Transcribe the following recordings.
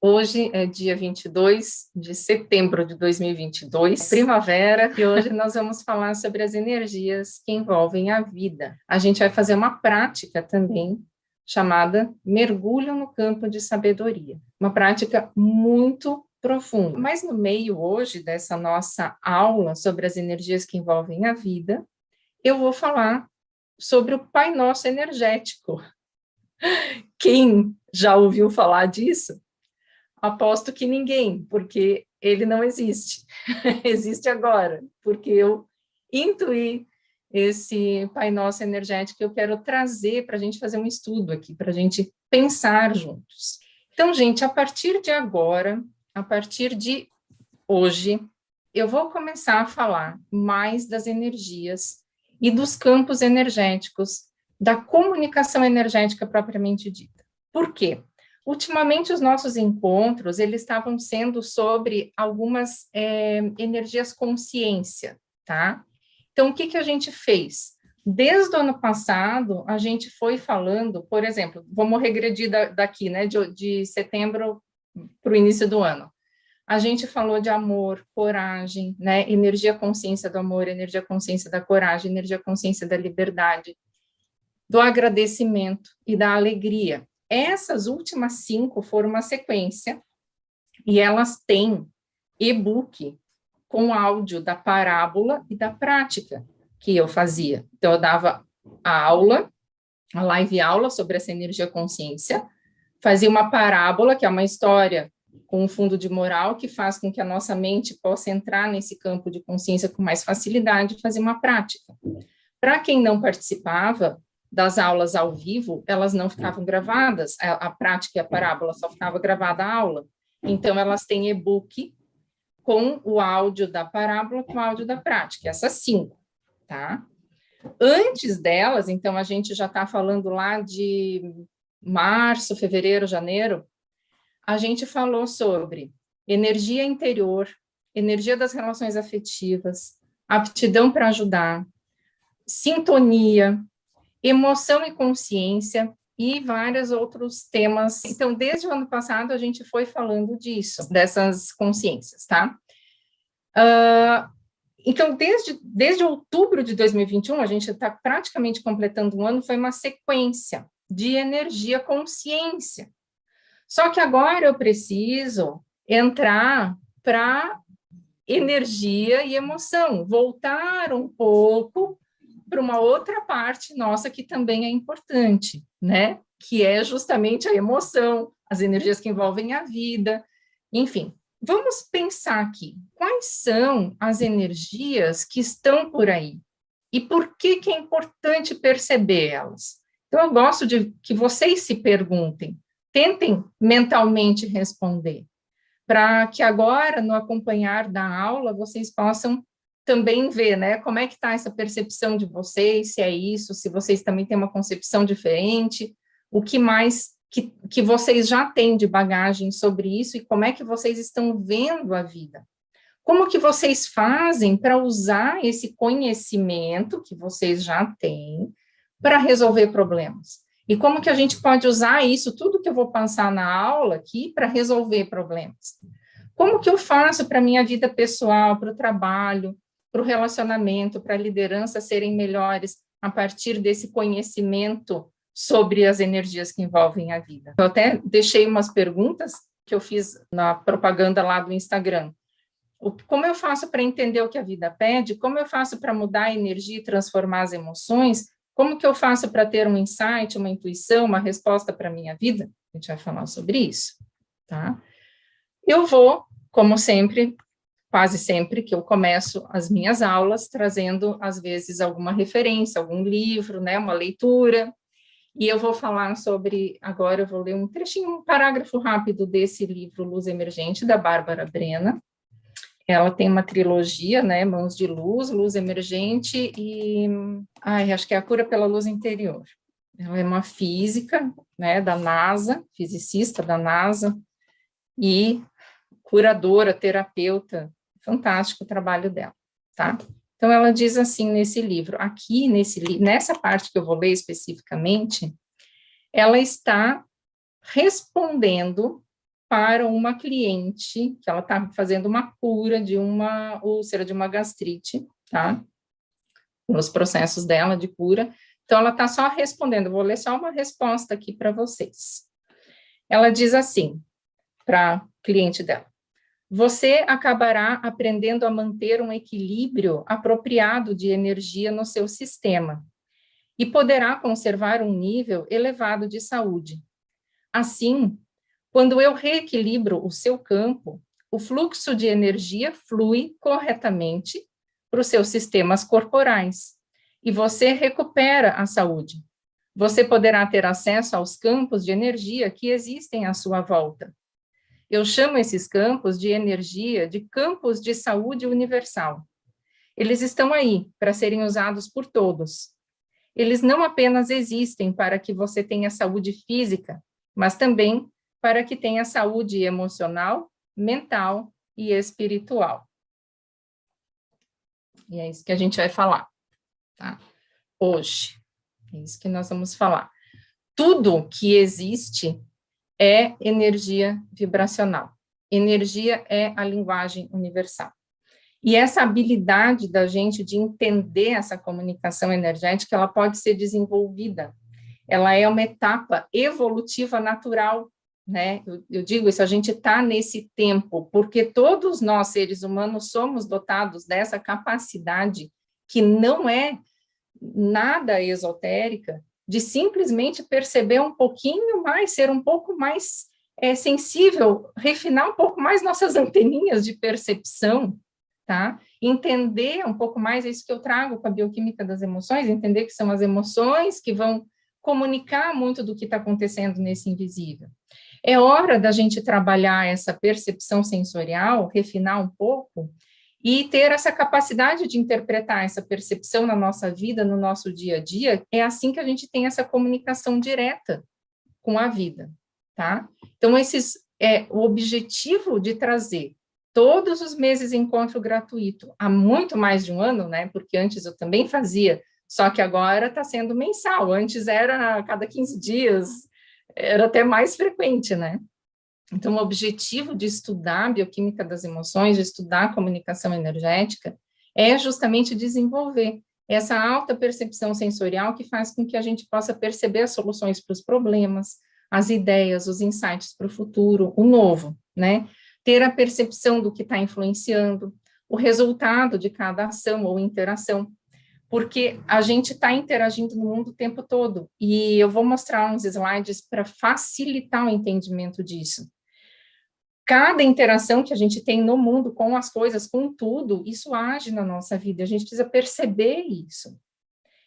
Hoje é dia 22 de setembro de 2022, primavera, e hoje nós vamos falar sobre as energias que envolvem a vida. A gente vai fazer uma prática também chamada Mergulho no Campo de Sabedoria, uma prática muito profunda. Mas no meio hoje dessa nossa aula sobre as energias que envolvem a vida, eu vou falar sobre o Pai Nosso energético. Quem já ouviu falar disso? Aposto que ninguém, porque ele não existe. Existe agora, porque eu intuí esse Pai Nosso energético que eu quero trazer para a gente fazer um estudo aqui, para a gente pensar juntos. Então, gente, a partir de agora, a partir de hoje, eu vou começar a falar mais das energias e dos campos energéticos, da comunicação energética propriamente dita. Por quê? Ultimamente, os nossos encontros, eles estavam sendo sobre algumas energias consciência, tá? Então, o que a gente fez? Desde o ano passado, a gente foi falando, por exemplo, vamos regredir daqui, né, de setembro para o início do ano. A gente falou de amor, coragem, né, energia consciência do amor, energia consciência da coragem, energia consciência da liberdade, do agradecimento e da alegria. Essas últimas 5 foram uma sequência, e elas têm e-book com áudio da parábola e da prática que eu fazia. Então, eu dava a aula, a live aula sobre essa energia consciência, fazia uma parábola, que é uma história com um fundo de moral, que faz com que a nossa mente possa entrar nesse campo de consciência com mais facilidade e fazer uma prática. Para quem não participava das aulas ao vivo, elas não ficavam gravadas, a prática e a parábola só ficava gravada a aula. Então, elas têm e-book com o áudio da parábola, com o áudio da prática, essas 5, tá? Antes delas, então, a gente já está falando lá de março, fevereiro, janeiro, a gente falou sobre energia interior, energia das relações afetivas, aptidão para ajudar, sintonia, emoção e consciência e vários outros temas. Então, desde o ano passado, a gente foi falando disso, dessas consciências, tá? Então, desde outubro de 2021, a gente está praticamente completando um ano, foi uma sequência de energia consciência. Só que agora eu preciso entrar para energia e emoção, voltar um pouco para uma outra parte nossa que também é importante, né? Que é justamente a emoção, as energias que envolvem a vida, enfim. Vamos pensar aqui, quais são as energias que estão por aí? E por que é importante perceber elas? Então, eu gosto de que vocês se perguntem, tentem mentalmente responder, para que agora, no acompanhar da aula, vocês possam também ver, né, como é que está essa percepção de vocês, se é isso, se vocês também têm uma concepção diferente, o que mais que vocês já têm de bagagem sobre isso e como é que vocês estão vendo a vida. Como que vocês fazem para usar esse conhecimento que vocês já têm para resolver problemas? E como que a gente pode usar isso, tudo que eu vou passar na aula aqui, para resolver problemas? Como que eu faço para a minha vida pessoal, para o trabalho, para o relacionamento, para a liderança serem melhores a partir desse conhecimento sobre as energias que envolvem a vida? Eu até deixei umas perguntas que eu fiz na propaganda lá do Instagram. Como eu faço para entender o que a vida pede? Como eu faço para mudar a energia e transformar as emoções? Como que eu faço para ter um insight, uma intuição, uma resposta para a minha vida? A gente vai falar sobre isso, tá? Eu vou, como sempre, quase sempre que eu começo as minhas aulas, trazendo, às vezes, alguma referência, algum livro, né, uma leitura, e eu vou falar sobre, agora eu vou ler um trechinho, um parágrafo rápido desse livro Luz Emergente, da Bárbara Brena. Ela tem uma trilogia, né, Mãos de Luz, Luz Emergente e, acho que é A Cura pela Luz Interior. Ela é uma física, né, da NASA, fisicista da NASA, e curadora, terapeuta, fantástico o trabalho dela, tá? Então, ela diz assim nesse livro, aqui nessa parte que eu vou ler especificamente, ela está respondendo para uma cliente que ela está fazendo uma cura de uma úlcera, de uma gastrite, tá? Nos processos dela de cura. Então, ela está só respondendo, vou ler só uma resposta aqui para vocês. Ela diz assim, para a cliente dela: você acabará aprendendo a manter um equilíbrio apropriado de energia no seu sistema e poderá conservar um nível elevado de saúde. Assim, quando eu reequilibro o seu campo, o fluxo de energia flui corretamente para os seus sistemas corporais e você recupera a saúde. Você poderá ter acesso aos campos de energia que existem à sua volta. Eu chamo esses campos de energia de campos de saúde universal. Eles estão aí para serem usados por todos. Eles não apenas existem para que você tenha saúde física, mas também para que tenha saúde emocional, mental e espiritual. E é isso que a gente vai falar, tá? Hoje. É isso que nós vamos falar. Tudo que existe é energia vibracional. Energia é a linguagem universal. E essa habilidade da gente de entender essa comunicação energética, ela pode ser desenvolvida. Ela é uma etapa evolutiva natural, né? Eu digo isso, a gente está nesse tempo, porque todos nós, seres humanos, somos dotados dessa capacidade que não é nada esotérica, de simplesmente perceber um pouquinho mais, ser um pouco mais sensível, refinar um pouco mais nossas anteninhas de percepção, tá? Entender um pouco mais, é isso que eu trago com a bioquímica das emoções, entender que são as emoções que vão comunicar muito do que está acontecendo nesse invisível. É hora da gente trabalhar essa percepção sensorial, refinar um pouco, e ter essa capacidade de interpretar essa percepção na nossa vida, no nosso dia a dia. É assim que a gente tem essa comunicação direta com a vida, tá? Então, o objetivo de trazer todos os meses encontro gratuito, há muito mais de um ano, né? Porque antes eu também fazia, só que agora está sendo mensal. Antes era a cada 15 dias, era até mais frequente, né? Então, o objetivo de estudar a bioquímica das emoções, de estudar a comunicação energética, é justamente desenvolver essa alta percepção sensorial que faz com que a gente possa perceber as soluções para os problemas, as ideias, os insights para o futuro, o novo, né? Ter a percepção do que está influenciando, o resultado de cada ação ou interação, porque a gente está interagindo no mundo o tempo todo, e eu vou mostrar uns slides para facilitar o entendimento disso. Cada interação que a gente tem no mundo com as coisas, com tudo, isso age na nossa vida, a gente precisa perceber isso.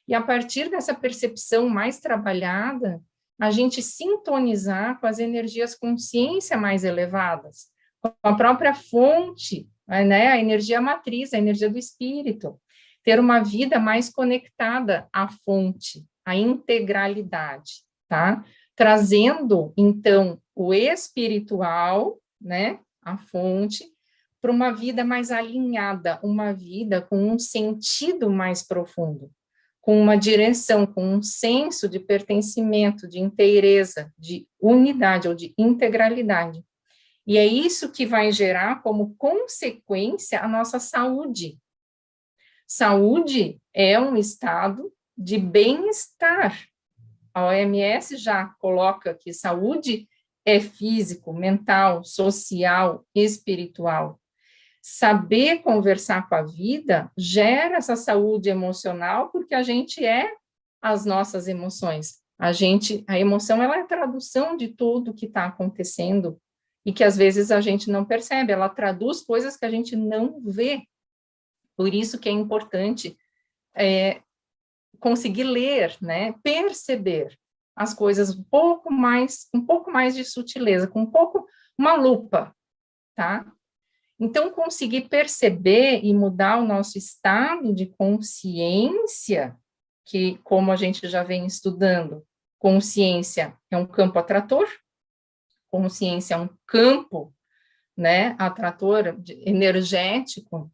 E a partir dessa percepção mais trabalhada, a gente sintonizar com as energias consciência mais elevadas, com a própria fonte, né, a energia matriz, a energia do espírito, ter uma vida mais conectada à fonte, à integralidade, tá? Trazendo, então, o espiritual, né, a fonte, para uma vida mais alinhada, uma vida com um sentido mais profundo, com uma direção, com um senso de pertencimento, de inteireza, de unidade ou de integralidade. E é isso que vai gerar como consequência a nossa saúde. Saúde é um estado de bem-estar. A OMS já coloca que saúde é físico, mental, social, espiritual. Saber conversar com a vida gera essa saúde emocional, porque a gente é as nossas emoções. A emoção, ela é a tradução de tudo que está acontecendo e que às vezes a gente não percebe, ela traduz coisas que a gente não vê. Por isso que é importante conseguir ler, né, perceber as coisas um pouco mais de sutileza, com uma lupa, tá? Então, conseguir perceber e mudar o nosso estado de consciência, que, como a gente já vem estudando, consciência é um campo atrator, consciência é um campo, né, atrator energético.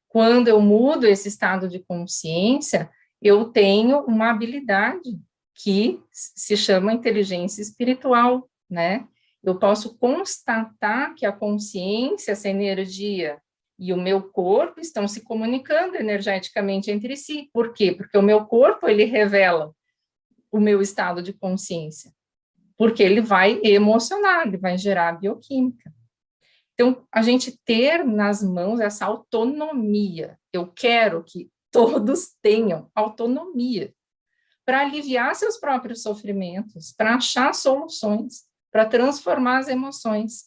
Quando eu mudo esse estado de consciência, eu tenho uma habilidade que se chama inteligência espiritual, né? Eu posso constatar que a consciência, essa energia e o meu corpo estão se comunicando energeticamente entre si. Por quê? Porque o meu corpo, ele revela o meu estado de consciência. Porque ele vai emocionar, ele vai gerar bioquímica. Então, a gente ter nas mãos essa autonomia. Eu quero que todos tenham autonomia para aliviar seus próprios sofrimentos, para achar soluções, para transformar as emoções.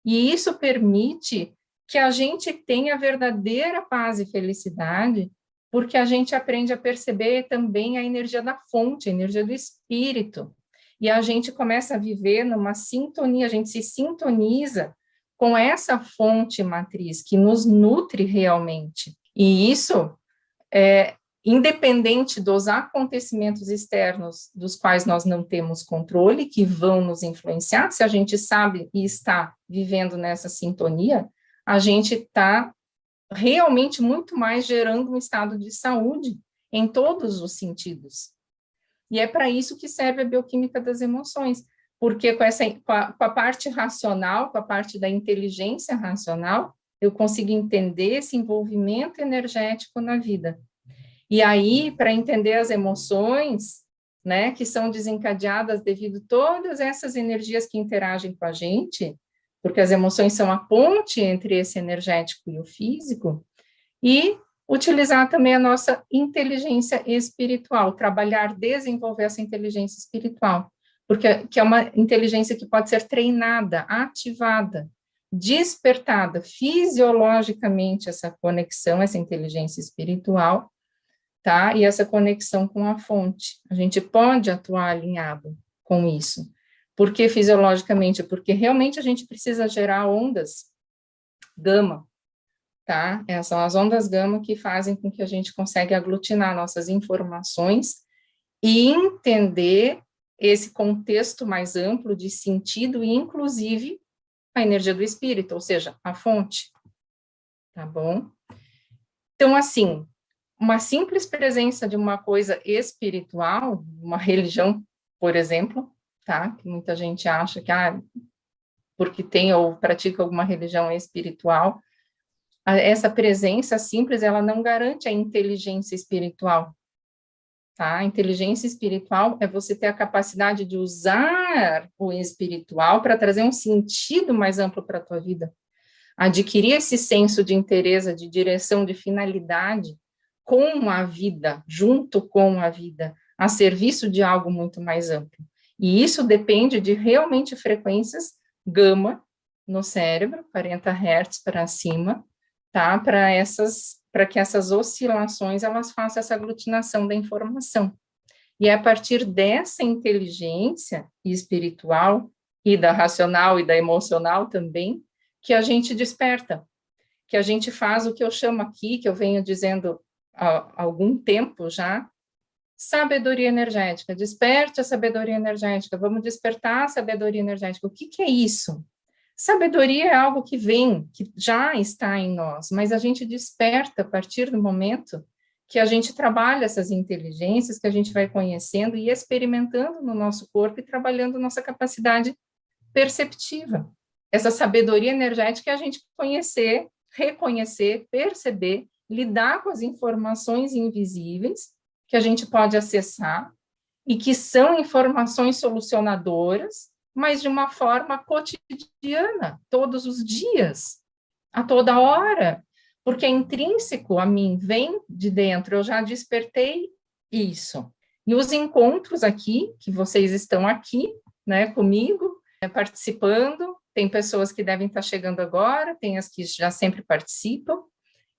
E isso permite que a gente tenha verdadeira paz e felicidade, porque a gente aprende a perceber também a energia da fonte, a energia do espírito. E a gente começa a viver numa sintonia, a gente se sintoniza com essa fonte matriz que nos nutre realmente. E isso é independente dos acontecimentos externos dos quais nós não temos controle, que vão nos influenciar, se a gente sabe e está vivendo nessa sintonia, a gente está realmente muito mais gerando um estado de saúde em todos os sentidos. E é para isso que serve a bioquímica das emoções, porque com a parte racional, com a parte da inteligência racional, eu consigo entender esse envolvimento energético na vida. E aí, para entender as emoções, né, que são desencadeadas devido a todas essas energias que interagem com a gente, porque as emoções são a ponte entre esse energético e o físico, e utilizar também a nossa inteligência espiritual, trabalhar, desenvolver essa inteligência espiritual, porque que é uma inteligência que pode ser treinada, ativada, despertada fisiologicamente, essa conexão, essa inteligência espiritual, tá? E essa conexão com a fonte. A gente pode atuar alinhado com isso. Por que fisiologicamente? Porque realmente a gente precisa gerar ondas gama, tá? Essas são as ondas gama que fazem com que a gente consiga aglutinar nossas informações e entender esse contexto mais amplo de sentido e, inclusive, a energia do espírito, ou seja, a fonte, tá bom? Então, assim, uma simples presença de uma coisa espiritual, uma religião, por exemplo, tá? Que muita gente acha que, porque tem ou pratica alguma religião espiritual, essa presença simples, ela não garante a inteligência espiritual, tá? A inteligência espiritual é você ter a capacidade de usar o espiritual para trazer um sentido mais amplo para a tua vida, adquirir esse senso de interesse, de direção, de finalidade, com a vida, junto com a vida, a serviço de algo muito mais amplo. E isso depende de realmente frequências gama no cérebro, 40 Hz para cima, tá? Para que essas oscilações elas façam essa aglutinação da informação. E é a partir dessa inteligência espiritual e da racional e da emocional também que a gente desperta, que a gente faz o que eu chamo aqui, que eu venho dizendo há algum tempo já, sabedoria energética. Desperte a sabedoria energética, vamos despertar a sabedoria energética. O que é isso? Sabedoria é algo que vem, que já está em nós, mas a gente desperta a partir do momento que a gente trabalha essas inteligências, que a gente vai conhecendo e experimentando no nosso corpo e trabalhando nossa capacidade perceptiva. Essa sabedoria energética é a gente conhecer, reconhecer, perceber, lidar com as informações invisíveis que a gente pode acessar e que são informações solucionadoras, mas de uma forma cotidiana, todos os dias, a toda hora, porque é intrínseco a mim, vem de dentro, eu já despertei isso. E os encontros aqui, que vocês estão aqui, né, comigo, participando, tem pessoas que devem estar chegando agora, tem as que já sempre participam.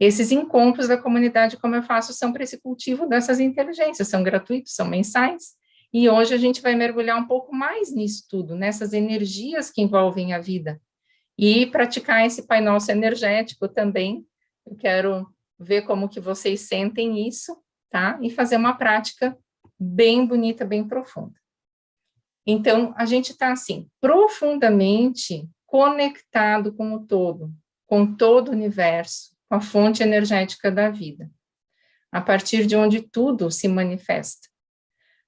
Esses encontros da comunidade, como eu faço, são para esse cultivo dessas inteligências, são gratuitos, são mensais, e hoje a gente vai mergulhar um pouco mais nisso tudo, nessas energias que envolvem a vida, e praticar esse Pai Nosso energético também. Eu quero ver como que vocês sentem isso, tá? E fazer uma prática bem bonita, bem profunda. Então, a gente está, assim, profundamente conectado com o todo o universo, com a fonte energética da vida, a partir de onde tudo se manifesta.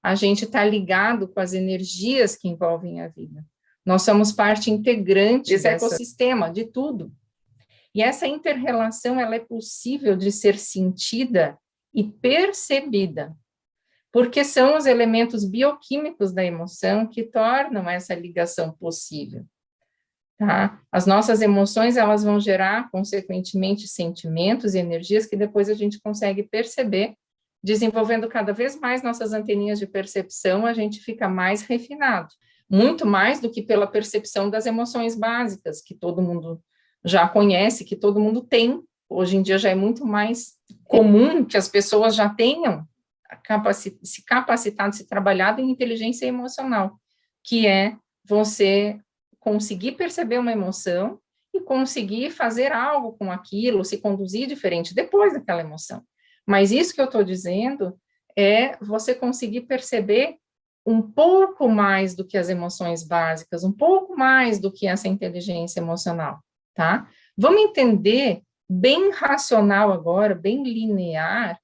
A gente está ligado com as energias que envolvem a vida. Nós somos parte integrante desse ecossistema, de tudo. E essa inter-relação, ela é possível de ser sentida e percebida, porque são os elementos bioquímicos da emoção que tornam essa ligação possível. Tá? As nossas emoções, elas vão gerar, consequentemente, sentimentos e energias que depois a gente consegue perceber, desenvolvendo cada vez mais nossas anteninhas de percepção, a gente fica mais refinado, muito mais do que pela percepção das emoções básicas, que todo mundo já conhece, que todo mundo tem. Hoje em dia já é muito mais comum que as pessoas já tenham se capacitado, se trabalhado em inteligência emocional, que é você conseguir perceber uma emoção e conseguir fazer algo com aquilo, se conduzir diferente depois daquela emoção. Mas isso que eu estou dizendo é você conseguir perceber um pouco mais do que as emoções básicas, um pouco mais do que essa inteligência emocional, tá? Vamos entender bem racional agora, bem linear,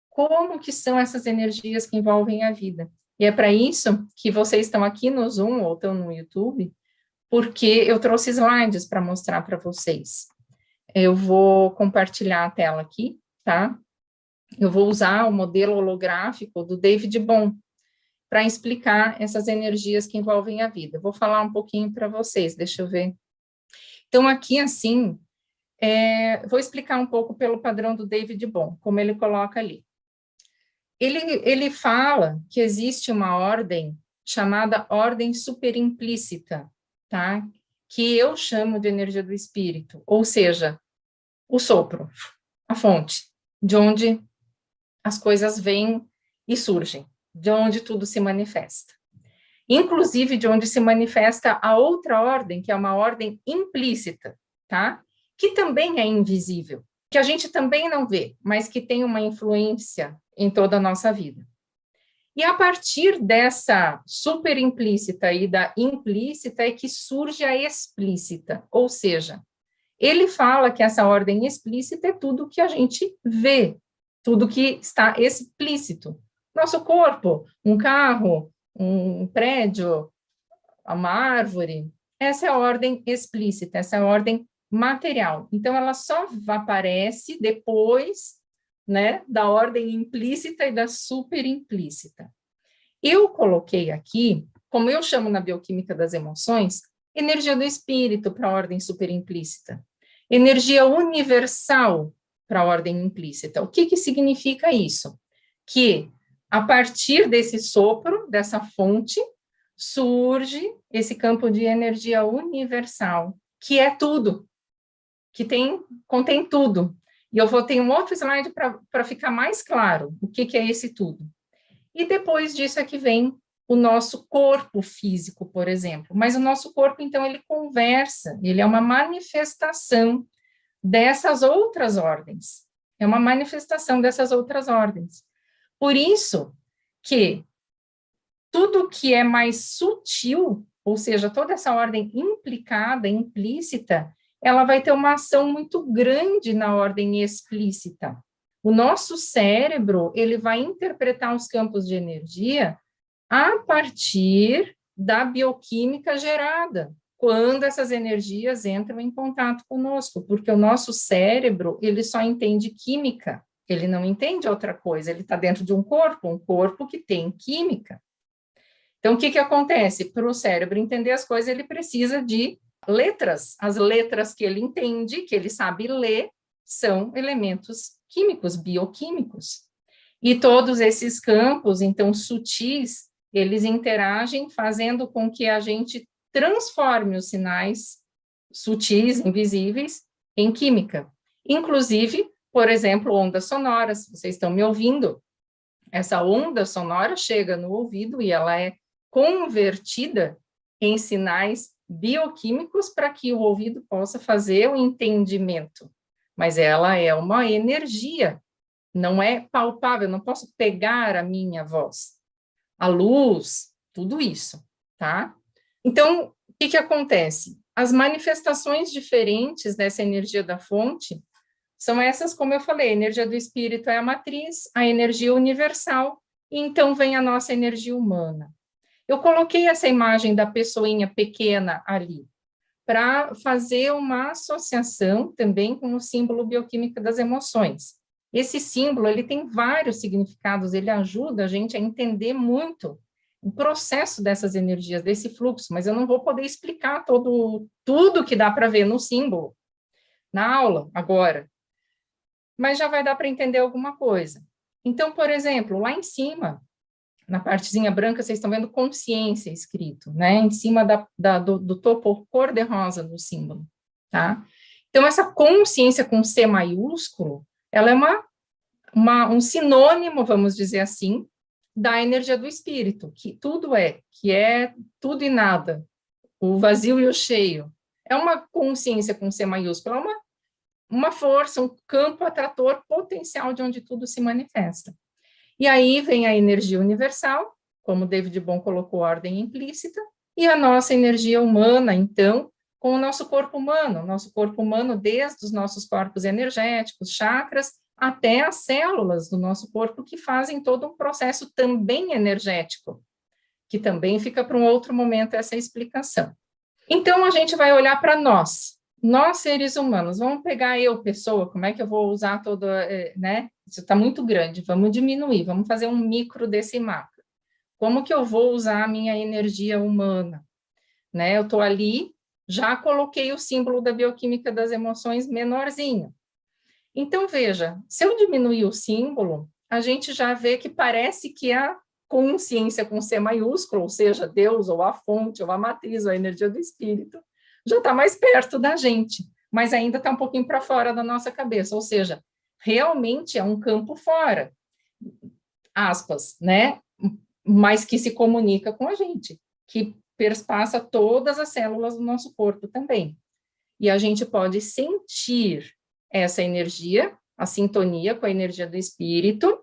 como que são essas energias que envolvem a vida. E é para isso que vocês estão aqui no Zoom ou estão no YouTube, porque eu trouxe slides para mostrar para vocês. Eu vou compartilhar a tela aqui, tá? Eu vou usar o modelo holográfico do David Bohm para explicar essas energias que envolvem a vida. Eu vou falar um pouquinho para vocês, deixa eu ver. Então, aqui, assim, vou explicar um pouco pelo padrão do David Bohm, como ele coloca ali. Ele fala que existe uma ordem chamada ordem superimplícita, tá? Que eu chamo de energia do espírito, ou seja, o sopro, a fonte, de onde as coisas vêm e surgem, de onde tudo se manifesta. Inclusive, de onde se manifesta a outra ordem, que é uma ordem implícita, tá? Que também é invisível, que a gente também não vê, mas que tem uma influência em toda a nossa vida. E a partir dessa super implícita e da implícita é que surge a explícita, ou seja, ele fala que essa ordem explícita é tudo que a gente vê, tudo que está explícito. Nosso corpo, um carro, um prédio, uma árvore, essa é a ordem explícita, essa é a ordem material. Então, ela só aparece depois, né, da ordem implícita e da superimplícita. Eu coloquei aqui, como eu chamo na bioquímica das emoções, energia do espírito para a ordem superimplícita, energia universal para a ordem implícita. O que significa isso? Que a partir desse sopro, dessa fonte, surge esse campo de energia universal, que é tudo, que contém tudo. E eu vou ter um outro slide para ficar mais claro o que é esse tudo. E depois disso é que vem o nosso corpo físico, por exemplo. Mas o nosso corpo, então, ele conversa, ele é uma manifestação dessas outras ordens. É uma manifestação dessas outras ordens. Por isso que tudo que é mais sutil, ou seja, toda essa ordem implicada, implícita, ela vai ter uma ação muito grande na ordem explícita. O nosso cérebro, ele vai interpretar os campos de energia a partir da bioquímica gerada, quando essas energias entram em contato conosco, porque o nosso cérebro, ele só entende química, ele não entende outra coisa, ele está dentro de um corpo que tem química. Então, o que acontece? Para o cérebro entender as coisas, ele precisa de letras. As letras que ele entende, que ele sabe ler, são elementos químicos, bioquímicos. E todos esses campos, então, sutis, eles interagem, fazendo com que a gente transforme os sinais sutis, invisíveis, em química. Inclusive, por exemplo, ondas sonoras. Vocês estão me ouvindo? Essa onda sonora chega no ouvido e ela é convertida em sinais bioquímicos para que o ouvido possa fazer o entendimento. Mas ela é uma energia, não é palpável, não posso pegar a minha voz. A luz, tudo isso, tá? Então, o que acontece? As manifestações diferentes dessa energia da fonte são essas, como eu falei, a energia do espírito é a matriz, a energia universal, e então vem a nossa energia humana. Eu coloquei essa imagem da pessoinha pequena ali, para fazer uma associação também com o símbolo bioquímico das emoções. Esse símbolo, ele tem vários significados, ele ajuda a gente a entender muito o processo dessas energias, desse fluxo, mas eu não vou poder explicar tudo que dá para ver no símbolo, na aula, agora. Mas já vai dar para entender alguma coisa. Então, por exemplo, lá em cima, na partezinha branca, vocês estão vendo consciência escrito, né? Em cima do topo cor-de-rosa do símbolo, tá? Então, essa consciência com C maiúsculo, ela é um sinônimo, vamos dizer assim, da energia do espírito, que é tudo e nada, o vazio e o cheio. É uma consciência com C maiúsculo, é uma força, um campo atrator potencial de onde tudo se manifesta. E aí vem a energia universal, como David Bohm colocou, ordem implícita, e a nossa energia humana, então, com o nosso corpo humano. Nosso corpo humano, desde os nossos corpos energéticos, chakras, até as células do nosso corpo, que fazem todo um processo também energético, que também fica para um outro momento essa explicação. Então, a gente vai olhar para nós seres humanos, vamos pegar eu, pessoa, como é que eu vou usar todo, né? Isso está muito grande, vamos diminuir, vamos fazer um micro desse mapa. Como que eu vou usar a minha energia humana? Né? Eu estou ali, já coloquei o símbolo da bioquímica das emoções menorzinho. Então, veja, se eu diminuir o símbolo, a gente já vê que parece que a consciência com C maiúsculo, ou seja, Deus, ou a fonte, ou a matriz, ou a energia do espírito, já está mais perto da gente, mas ainda está um pouquinho para fora da nossa cabeça, ou seja, realmente é um campo fora, aspas, né? Mas que se comunica com a gente, que perspassa todas as células do nosso corpo também. E a gente pode sentir essa energia, a sintonia com a energia do espírito,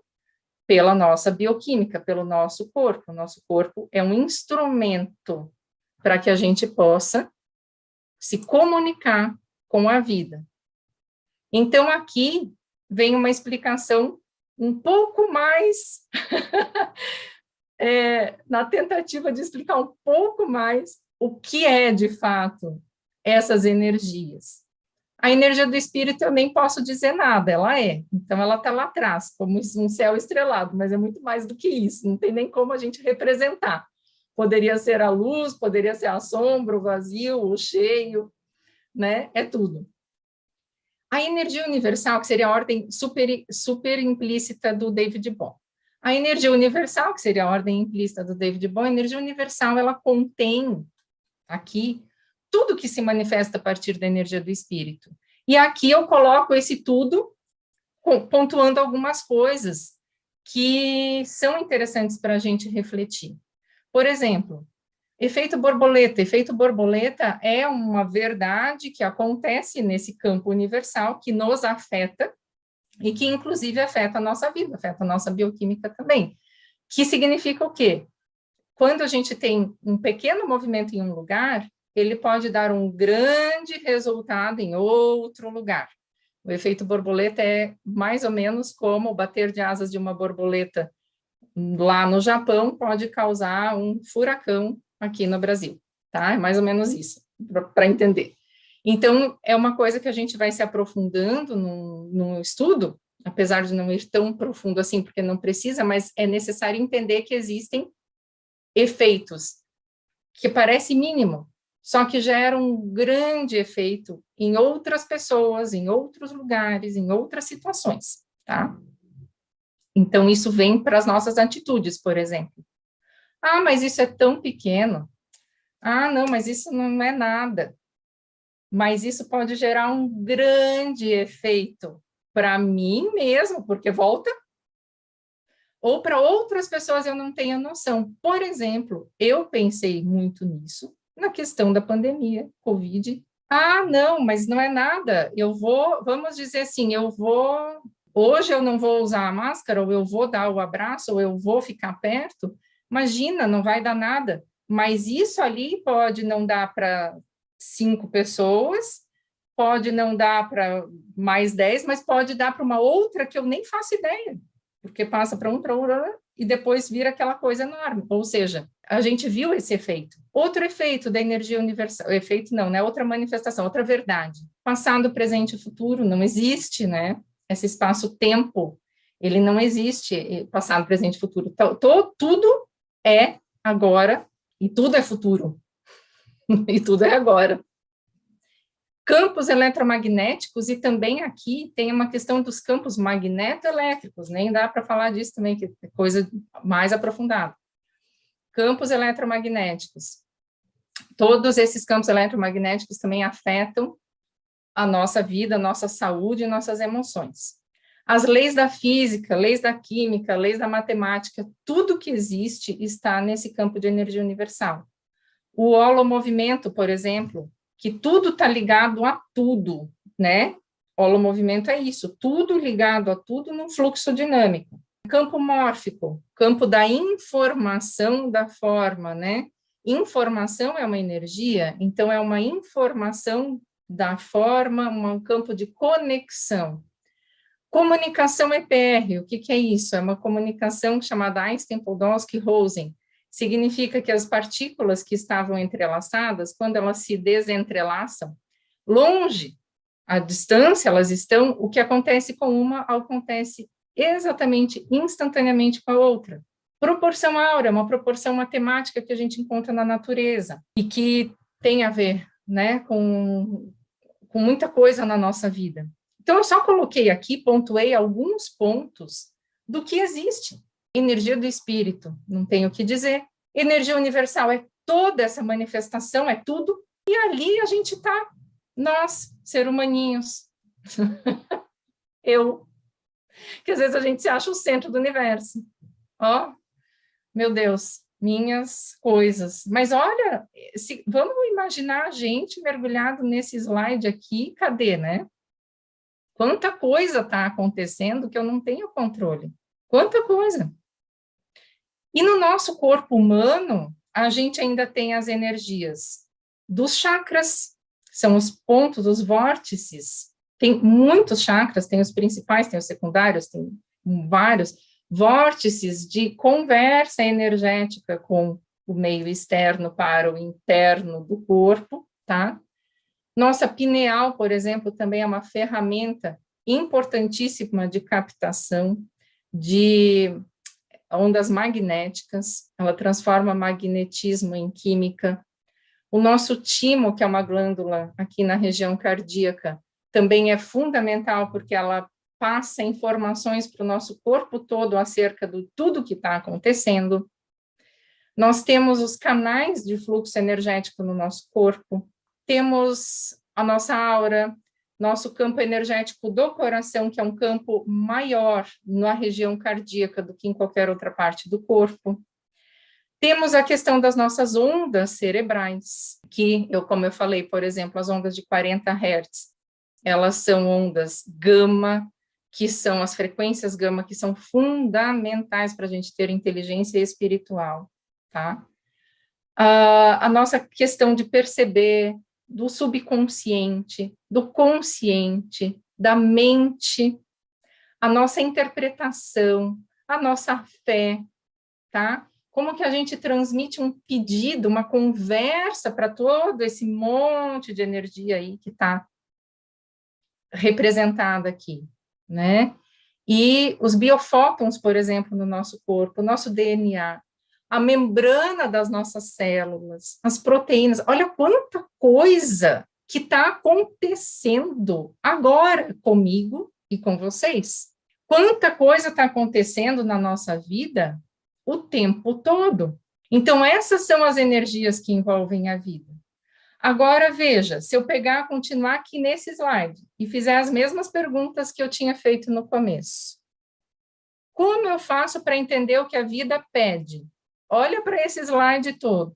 pela nossa bioquímica, pelo nosso corpo. O nosso corpo é um instrumento para que a gente possa se comunicar com a vida. Então, aqui vem uma explicação um pouco mais, na tentativa de explicar um pouco mais o que é, de fato, essas energias. A energia do espírito eu nem posso dizer nada, ela é. Então, ela está lá atrás, como um céu estrelado, mas é muito mais do que isso, não tem nem como a gente representar. Poderia ser a luz, poderia ser a sombra, o vazio, o cheio, né? É tudo. A energia universal, que seria a ordem super implícita do David Bohm. A energia universal, que seria a ordem implícita do David Bohm, a energia universal, ela contém aqui tudo que se manifesta a partir da energia do espírito. E aqui eu coloco esse tudo, pontuando algumas coisas que são interessantes para a gente refletir. Por exemplo, efeito borboleta. Efeito borboleta é uma verdade que acontece nesse campo universal, que nos afeta, e que, inclusive, afeta a nossa vida, afeta a nossa bioquímica também. Que significa o quê? Quando a gente tem um pequeno movimento em um lugar, ele pode dar um grande resultado em outro lugar. O efeito borboleta é mais ou menos como o bater de asas de uma borboleta lá no Japão pode causar um furacão aqui no Brasil, tá? É mais ou menos isso, para entender. Então, é uma coisa que a gente vai se aprofundando no estudo, apesar de não ir tão profundo assim, porque não precisa, mas é necessário entender que existem efeitos que parece mínimo, só que geram um grande efeito em outras pessoas, em outros lugares, em outras situações, tá? Então, isso vem para as nossas atitudes, por exemplo. Ah, mas isso é tão pequeno. Ah, não, mas isso não é nada. Mas isso pode gerar um grande efeito para mim mesmo, porque volta, ou para outras pessoas eu não tenho noção. Por exemplo, eu pensei muito nisso na questão da pandemia, Covid. Ah, não, mas não é nada. Vamos dizer assim, hoje eu não vou usar a máscara, ou eu vou dar o abraço, ou eu vou ficar perto. Imagina, não vai dar nada. Mas isso ali pode não dar para 5 pessoas, pode não dar para mais 10, mas pode dar para uma outra que eu nem faço ideia, porque passa para um, e depois vira aquela coisa enorme. Ou seja, a gente viu esse efeito. Outro efeito da energia universal, efeito não, né? Outra manifestação, outra verdade. Passado, presente e futuro não existe, né? Esse espaço-tempo, ele não existe, passado, presente e futuro. Tudo é agora e tudo é futuro. E tudo é agora. Campos eletromagnéticos, e também aqui tem uma questão dos campos magnetoelétricos, nem dá para falar disso também, que é coisa mais aprofundada. Campos eletromagnéticos. Todos esses campos eletromagnéticos também afetam a nossa vida, a nossa saúde e nossas emoções. As leis da física, leis da química, leis da matemática, tudo que existe está nesse campo de energia universal. O holomovimento, por exemplo, que tudo está ligado a tudo, né? Holomovimento é isso, tudo ligado a tudo num fluxo dinâmico. Campo mórfico, campo da informação da forma, né? Informação é uma energia, então é uma informação da forma, um campo de conexão. Comunicação EPR, o que é isso? É uma comunicação chamada Einstein-Podolsky-Rosen. Significa que as partículas que estavam entrelaçadas, quando elas se desentrelaçam, longe, à distância elas estão, o que acontece com uma acontece exatamente, instantaneamente com a outra. Proporção áurea, uma proporção matemática que a gente encontra na natureza, e que tem a ver, né, com muita coisa na nossa vida. Então, eu só coloquei aqui, pontuei alguns pontos do que existe. Energia do espírito, não tenho o que dizer. Energia universal é toda essa manifestação, é tudo. E ali a gente está, nós, ser humaninhos. Eu, que às vezes a gente se acha o centro do universo. Ó, meu Deus, minhas coisas. Mas olha, vamos imaginar a gente mergulhado nesse slide aqui, cadê, né? Quanta coisa está acontecendo que eu não tenho controle. Quanta coisa. E no nosso corpo humano, a gente ainda tem as energias dos chakras, são os pontos, os vórtices. Tem muitos chakras, tem os principais, tem os secundários, tem vários vórtices de conversa energética com o meio externo para o interno do corpo, tá? Nossa pineal, por exemplo, também é uma ferramenta importantíssima de captação de ondas magnéticas, ela transforma magnetismo em química. O nosso timo, que é uma glândula aqui na região cardíaca, também é fundamental, porque ela passa informações para o nosso corpo todo acerca de tudo que está acontecendo. Nós temos os canais de fluxo energético no nosso corpo, temos a nossa aura, nosso campo energético do coração, que é um campo maior na região cardíaca do que em qualquer outra parte do corpo. Temos a questão das nossas ondas cerebrais, que, como eu falei, por exemplo, as ondas de 40 Hz, elas são ondas gama, que são as frequências gama, que são fundamentais para a gente ter inteligência espiritual, tá? A nossa questão de perceber do subconsciente, do consciente, da mente, a nossa interpretação, a nossa fé, tá? Como que a gente transmite um pedido, uma conversa para todo esse monte de energia aí que está representada aqui, né? E os biofótons, por exemplo, no nosso corpo, o nosso DNA, a membrana das nossas células, as proteínas, olha quanta coisa que está acontecendo agora comigo e com vocês. Quanta coisa está acontecendo na nossa vida o tempo todo. Então, essas são as energias que envolvem a vida. Agora, veja, se eu continuar aqui nesse slide e fizer as mesmas perguntas que eu tinha feito no começo. Como eu faço para entender o que a vida pede? Olha para esse slide todo.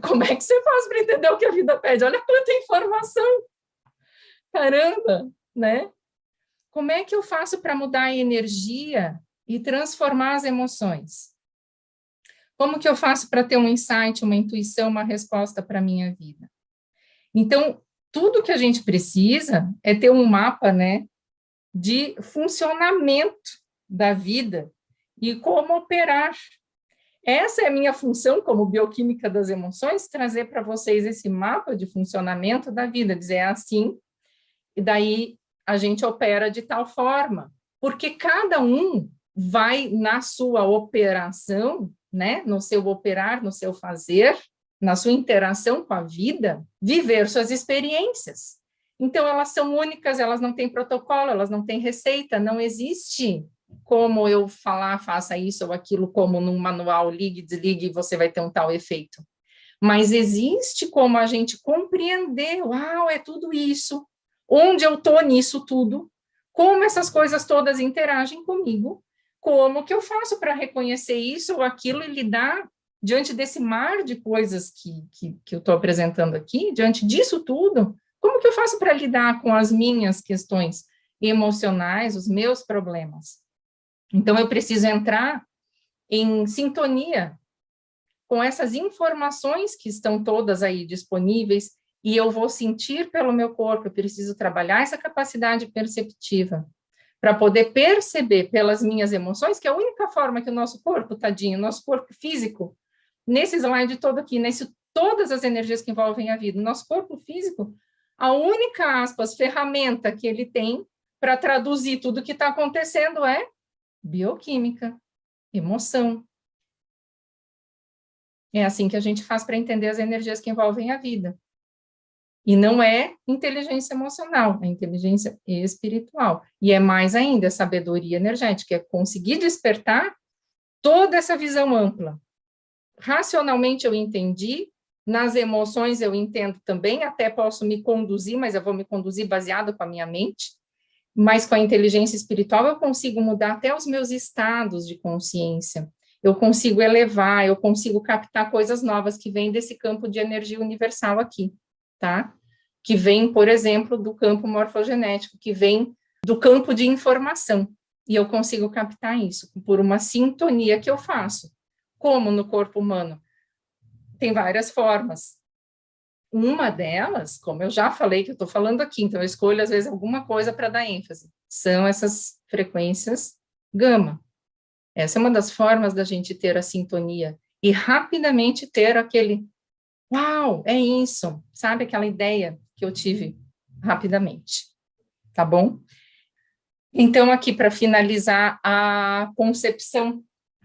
Como é que você faz para entender o que a vida pede? Olha quanta informação. Caramba, né? Como é que eu faço para mudar a energia e transformar as emoções? Como que eu faço para ter um insight, uma intuição, uma resposta para a minha vida? Então, tudo que a gente precisa é ter um mapa, né, de funcionamento da vida e como operar. essa é a minha função como bioquímica das emoções, trazer para vocês esse mapa de funcionamento da vida, dizer é assim, e daí a gente opera de tal forma, porque cada um vai na sua operação, né, no seu operar, no seu fazer, na sua interação com a vida, viver suas experiências. Então, elas são únicas, elas não têm protocolo, elas não têm receita, não existe como eu falar, faça isso ou aquilo, como num manual, ligue, desligue, e você vai ter um tal efeito. Mas existe como a gente compreender, uau, é tudo isso, onde eu estou nisso tudo, como essas coisas todas interagem comigo, como que eu faço para reconhecer isso ou aquilo e lidar diante desse mar de coisas que eu estou apresentando aqui, diante disso tudo, como que eu faço para lidar com as minhas questões emocionais, os meus problemas? Então, eu preciso entrar em sintonia com essas informações que estão todas aí disponíveis e eu vou sentir pelo meu corpo, eu preciso trabalhar essa capacidade perceptiva para poder perceber pelas minhas emoções, que é a única forma que o nosso corpo, tadinho, nosso corpo físico, nesse slide todo aqui, todas as energias que envolvem a vida, o nosso corpo físico, a única, aspas, ferramenta que ele tem para traduzir tudo o que está acontecendo é bioquímica, emoção. É assim que a gente faz para entender as energias que envolvem a vida. E não é inteligência emocional, é inteligência espiritual. E é mais ainda, sabedoria energética, é conseguir despertar toda essa visão ampla. Racionalmente eu entendi, nas emoções eu entendo também, até posso me conduzir, mas eu vou me conduzir baseado com a minha mente, mas com a inteligência espiritual eu consigo mudar até os meus estados de consciência. Eu consigo elevar, eu consigo captar coisas novas que vêm desse campo de energia universal aqui, tá? Que vem, por exemplo, do campo morfogenético, que vem do campo de informação. E eu consigo captar isso por uma sintonia que eu faço. Como no corpo humano? Tem várias formas. Uma delas, como eu já falei, que eu estou falando aqui, então eu escolho, às vezes, alguma coisa para dar ênfase, são essas frequências gama. Essa é uma das formas da gente ter a sintonia e rapidamente ter aquele, uau, é isso, sabe aquela ideia que eu tive rapidamente, tá bom? Então, aqui para finalizar a concepção,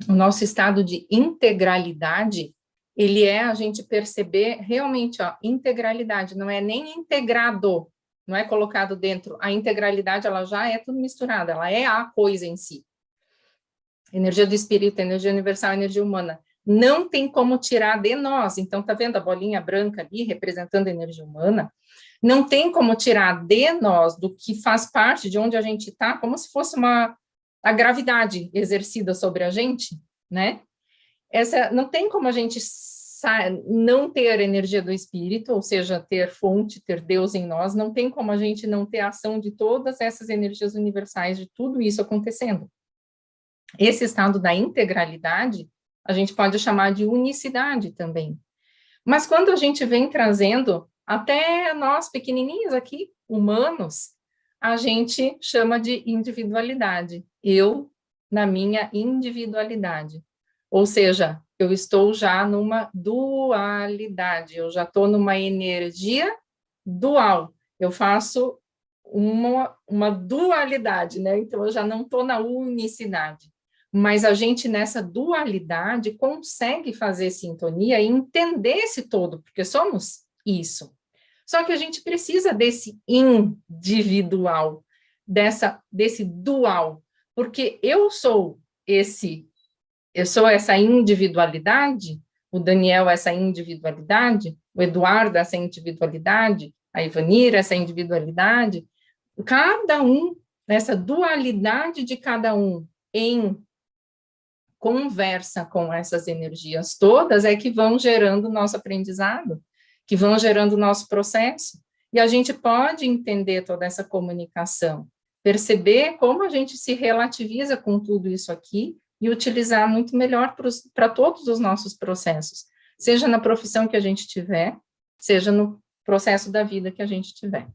o nosso estado de integralidade, ele é a gente perceber realmente, ó, integralidade, não é nem integrado, não é colocado dentro, a integralidade, ela já é tudo misturada, ela é a coisa em si. Energia do espírito, energia universal, energia humana. Não tem como tirar de nós. Então, tá vendo a bolinha branca ali, representando a energia humana? Não tem como tirar de nós, do que faz parte de onde a gente está, como se fosse a gravidade exercida sobre a gente, né? Não tem como a gente não ter energia do espírito, ou seja, ter fonte, ter Deus em nós, não tem como a gente não ter a ação de todas essas energias universais, de tudo isso acontecendo. Esse estado da integralidade, a gente pode chamar de unicidade também. Mas quando a gente vem trazendo, até nós pequenininhos aqui, humanos, a gente chama de individualidade. Eu, na minha individualidade. Ou seja, eu estou já numa dualidade, eu já estou numa energia dual. Eu faço uma dualidade, né? Então, eu já não estou na unicidade. Mas a gente, nessa dualidade, consegue fazer sintonia e entender esse todo, porque somos isso. Só que a gente precisa desse individual, desse dual, porque eu sou essa individualidade, o Daniel essa individualidade, o Eduardo essa individualidade, a Ivanira essa individualidade, cada um, nessa dualidade de cada um em conversa com essas energias todas é que vão gerando o nosso aprendizado, que vão gerando o nosso processo. E a gente pode entender toda essa comunicação, perceber como a gente se relativiza com tudo isso aqui e utilizar muito melhor para todos os nossos processos, seja na profissão que a gente tiver, seja no processo da vida que a gente tiver.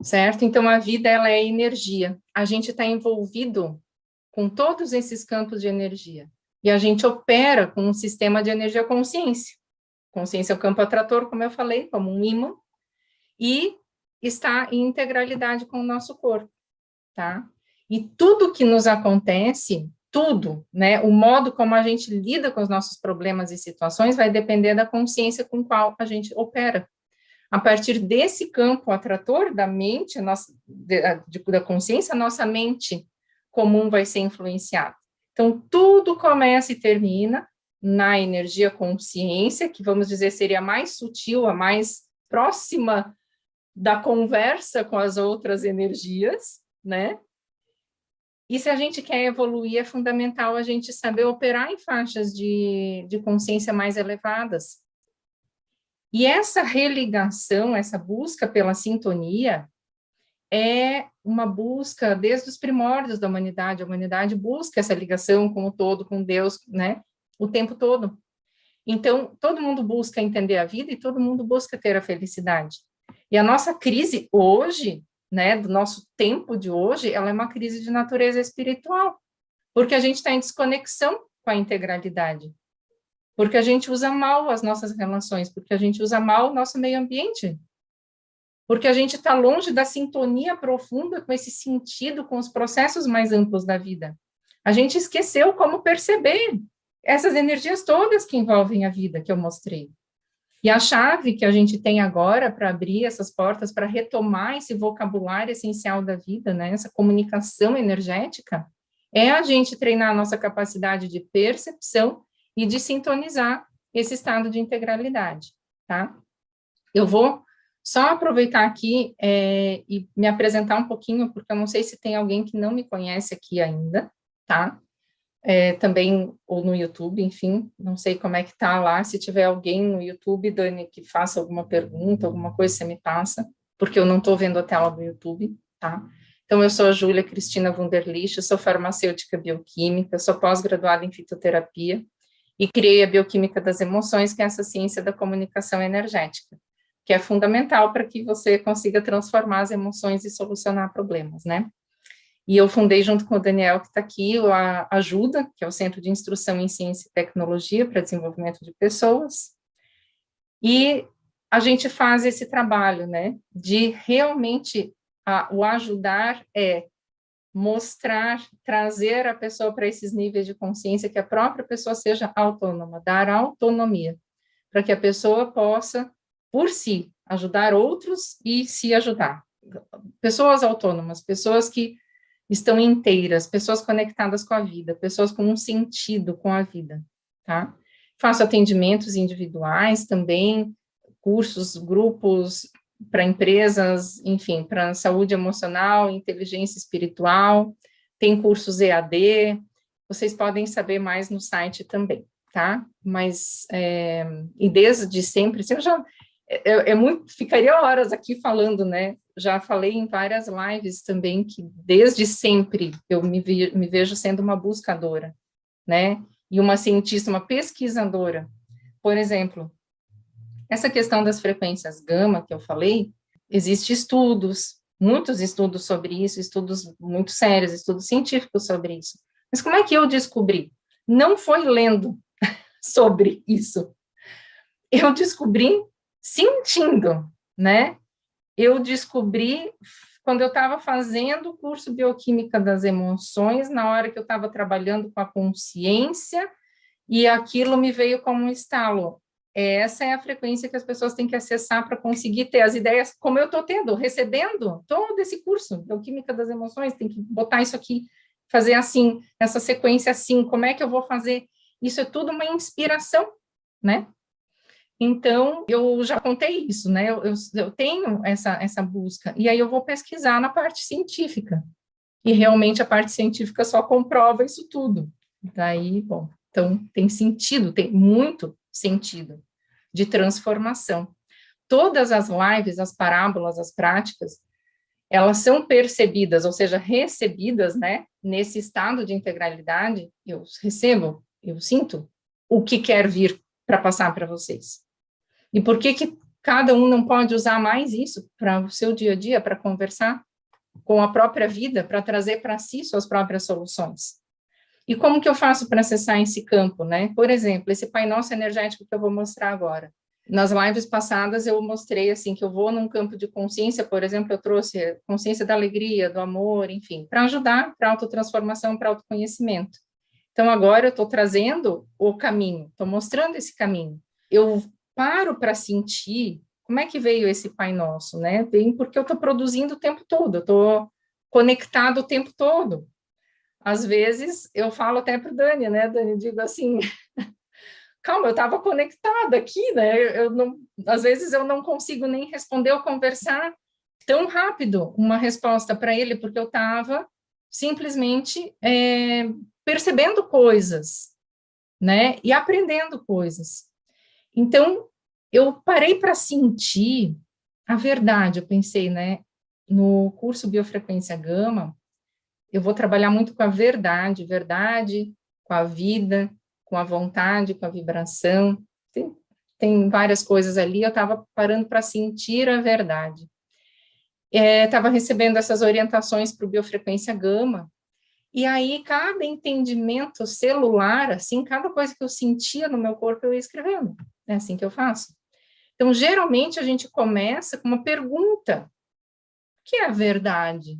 Certo? Então, a vida, ela é energia. A gente está envolvido com todos esses campos de energia. E a gente opera com um sistema de energia consciência. Consciência é o campo atrator, como eu falei, como um ímã, e está em integralidade com o nosso corpo, tá? E tudo que nos acontece, tudo, né, o modo como a gente lida com os nossos problemas e situações vai depender da consciência com qual a gente opera. A partir desse campo atrator da mente, da consciência, a nossa mente comum vai ser influenciada. Então, tudo começa e termina na energia consciência, que vamos dizer seria a mais sutil, a mais próxima da conversa com as outras energias, né? E se a gente quer evoluir, é fundamental a gente saber operar em faixas de consciência mais elevadas. E essa religação, essa busca pela sintonia, é uma busca desde os primórdios da humanidade. A humanidade busca essa ligação com o todo, com Deus, né? O tempo todo. Então, todo mundo busca entender a vida e todo mundo busca ter a felicidade. E a nossa crise hoje, né, do nosso tempo de hoje, ela é uma crise de natureza espiritual, porque a gente está em desconexão com a integralidade, porque a gente usa mal as nossas relações, porque a gente usa mal o nosso meio ambiente, porque a gente está longe da sintonia profunda com esse sentido, com os processos mais amplos da vida. A gente esqueceu como perceber essas energias todas que envolvem a vida, que eu mostrei. E a chave que a gente tem agora para abrir essas portas, para retomar esse vocabulário essencial da vida, né, essa comunicação energética, é a gente treinar a nossa capacidade de percepção e de sintonizar esse estado de integralidade, tá? Eu vou só aproveitar aqui e me apresentar um pouquinho, porque eu não sei se tem alguém que não me conhece aqui ainda, tá? Também, ou no YouTube, enfim, não sei como é que tá lá, se tiver alguém no YouTube, Dani, que faça alguma pergunta, alguma coisa, você me passa, porque eu não estou vendo a tela do YouTube, tá? Então, eu sou a Júlia Cristina Wunderlich, eu sou farmacêutica bioquímica, sou pós-graduada em fitoterapia, e criei a bioquímica das emoções, que é essa ciência da comunicação energética, que é fundamental para que você consiga transformar as emoções e solucionar problemas, né? E eu fundei, junto com o Daniel, que está aqui, a Ajuda, que é o Centro de Instrução em Ciência e Tecnologia para Desenvolvimento de Pessoas, e a gente faz esse trabalho, né, de realmente o ajudar mostrar, trazer a pessoa para esses níveis de consciência, que a própria pessoa seja autônoma, dar autonomia, para que a pessoa possa, por si, ajudar outros e se ajudar. Pessoas autônomas, pessoas que estão inteiras, pessoas conectadas com a vida, pessoas com um sentido com a vida, tá? Faço atendimentos individuais também, cursos, grupos para empresas, enfim, para saúde emocional, inteligência espiritual, tem cursos EAD, vocês podem saber mais no site também, tá? Mas, e desde sempre, eu já, ficaria horas aqui falando, né? Já falei em várias lives também que desde sempre eu me vejo sendo uma buscadora, né? E uma cientista, uma pesquisadora. Por exemplo, essa questão das frequências gama que eu falei, existem estudos, muitos estudos sobre isso, estudos muito sérios, estudos científicos sobre isso. Mas como é que eu descobri? Não foi lendo sobre isso. Eu descobri sentindo, né? Eu descobri quando eu estava fazendo o curso Bioquímica das Emoções, na hora que eu estava trabalhando com a consciência, e aquilo me veio como um estalo. Essa é a frequência que as pessoas têm que acessar para conseguir ter as ideias, como eu estou tendo, recebendo todo esse curso, Bioquímica das Emoções, tem que botar isso aqui, fazer assim, essa sequência assim, como é que eu vou fazer? Isso é tudo uma inspiração, né? Então, eu já contei isso, né? Eu tenho essa busca, e aí eu vou pesquisar na parte científica, e realmente a parte científica só comprova isso tudo. Daí, bom, então tem sentido, tem muito sentido de transformação. Todas as lives, as parábolas, as práticas, elas são percebidas, ou seja, recebidas, né? Nesse estado de integralidade, eu recebo, eu sinto o que quer vir para passar para vocês. E por que cada um não pode usar mais isso para o seu dia a dia, para conversar com a própria vida, para trazer para si suas próprias soluções? E como que eu faço para acessar esse campo, né? Por exemplo, esse Pai Nosso energético que eu vou mostrar agora. Nas lives passadas eu mostrei assim que eu vou num campo de consciência, por exemplo, eu trouxe consciência da alegria, do amor, enfim, para ajudar para autotransformação, para autoconhecimento. Então agora eu estou trazendo o caminho, estou mostrando esse caminho. Eu paro para sentir como é que veio esse Pai Nosso, né? Vem porque eu estou produzindo o tempo todo, eu estou conectado o tempo todo. Às vezes eu falo até para o Dani, né, Dani, digo assim, calma, eu estava conectada aqui, né? Eu não, às vezes eu não consigo nem responder ou conversar tão rápido uma resposta para ele, porque eu estava simplesmente percebendo coisas, né? E aprendendo coisas. Então, eu parei para sentir a verdade. Eu pensei, né? No curso Biofrequência Gama, eu vou trabalhar muito com a verdade, verdade, com a vida, com a vontade, com a vibração. Tem várias coisas ali. Eu estava parando para sentir a verdade. Estava recebendo essas orientações para o Biofrequência Gama. E aí, cada entendimento celular, assim, cada coisa que eu sentia no meu corpo, eu ia escrevendo. É assim que eu faço. Então, geralmente, a gente começa com uma pergunta. O que é a verdade?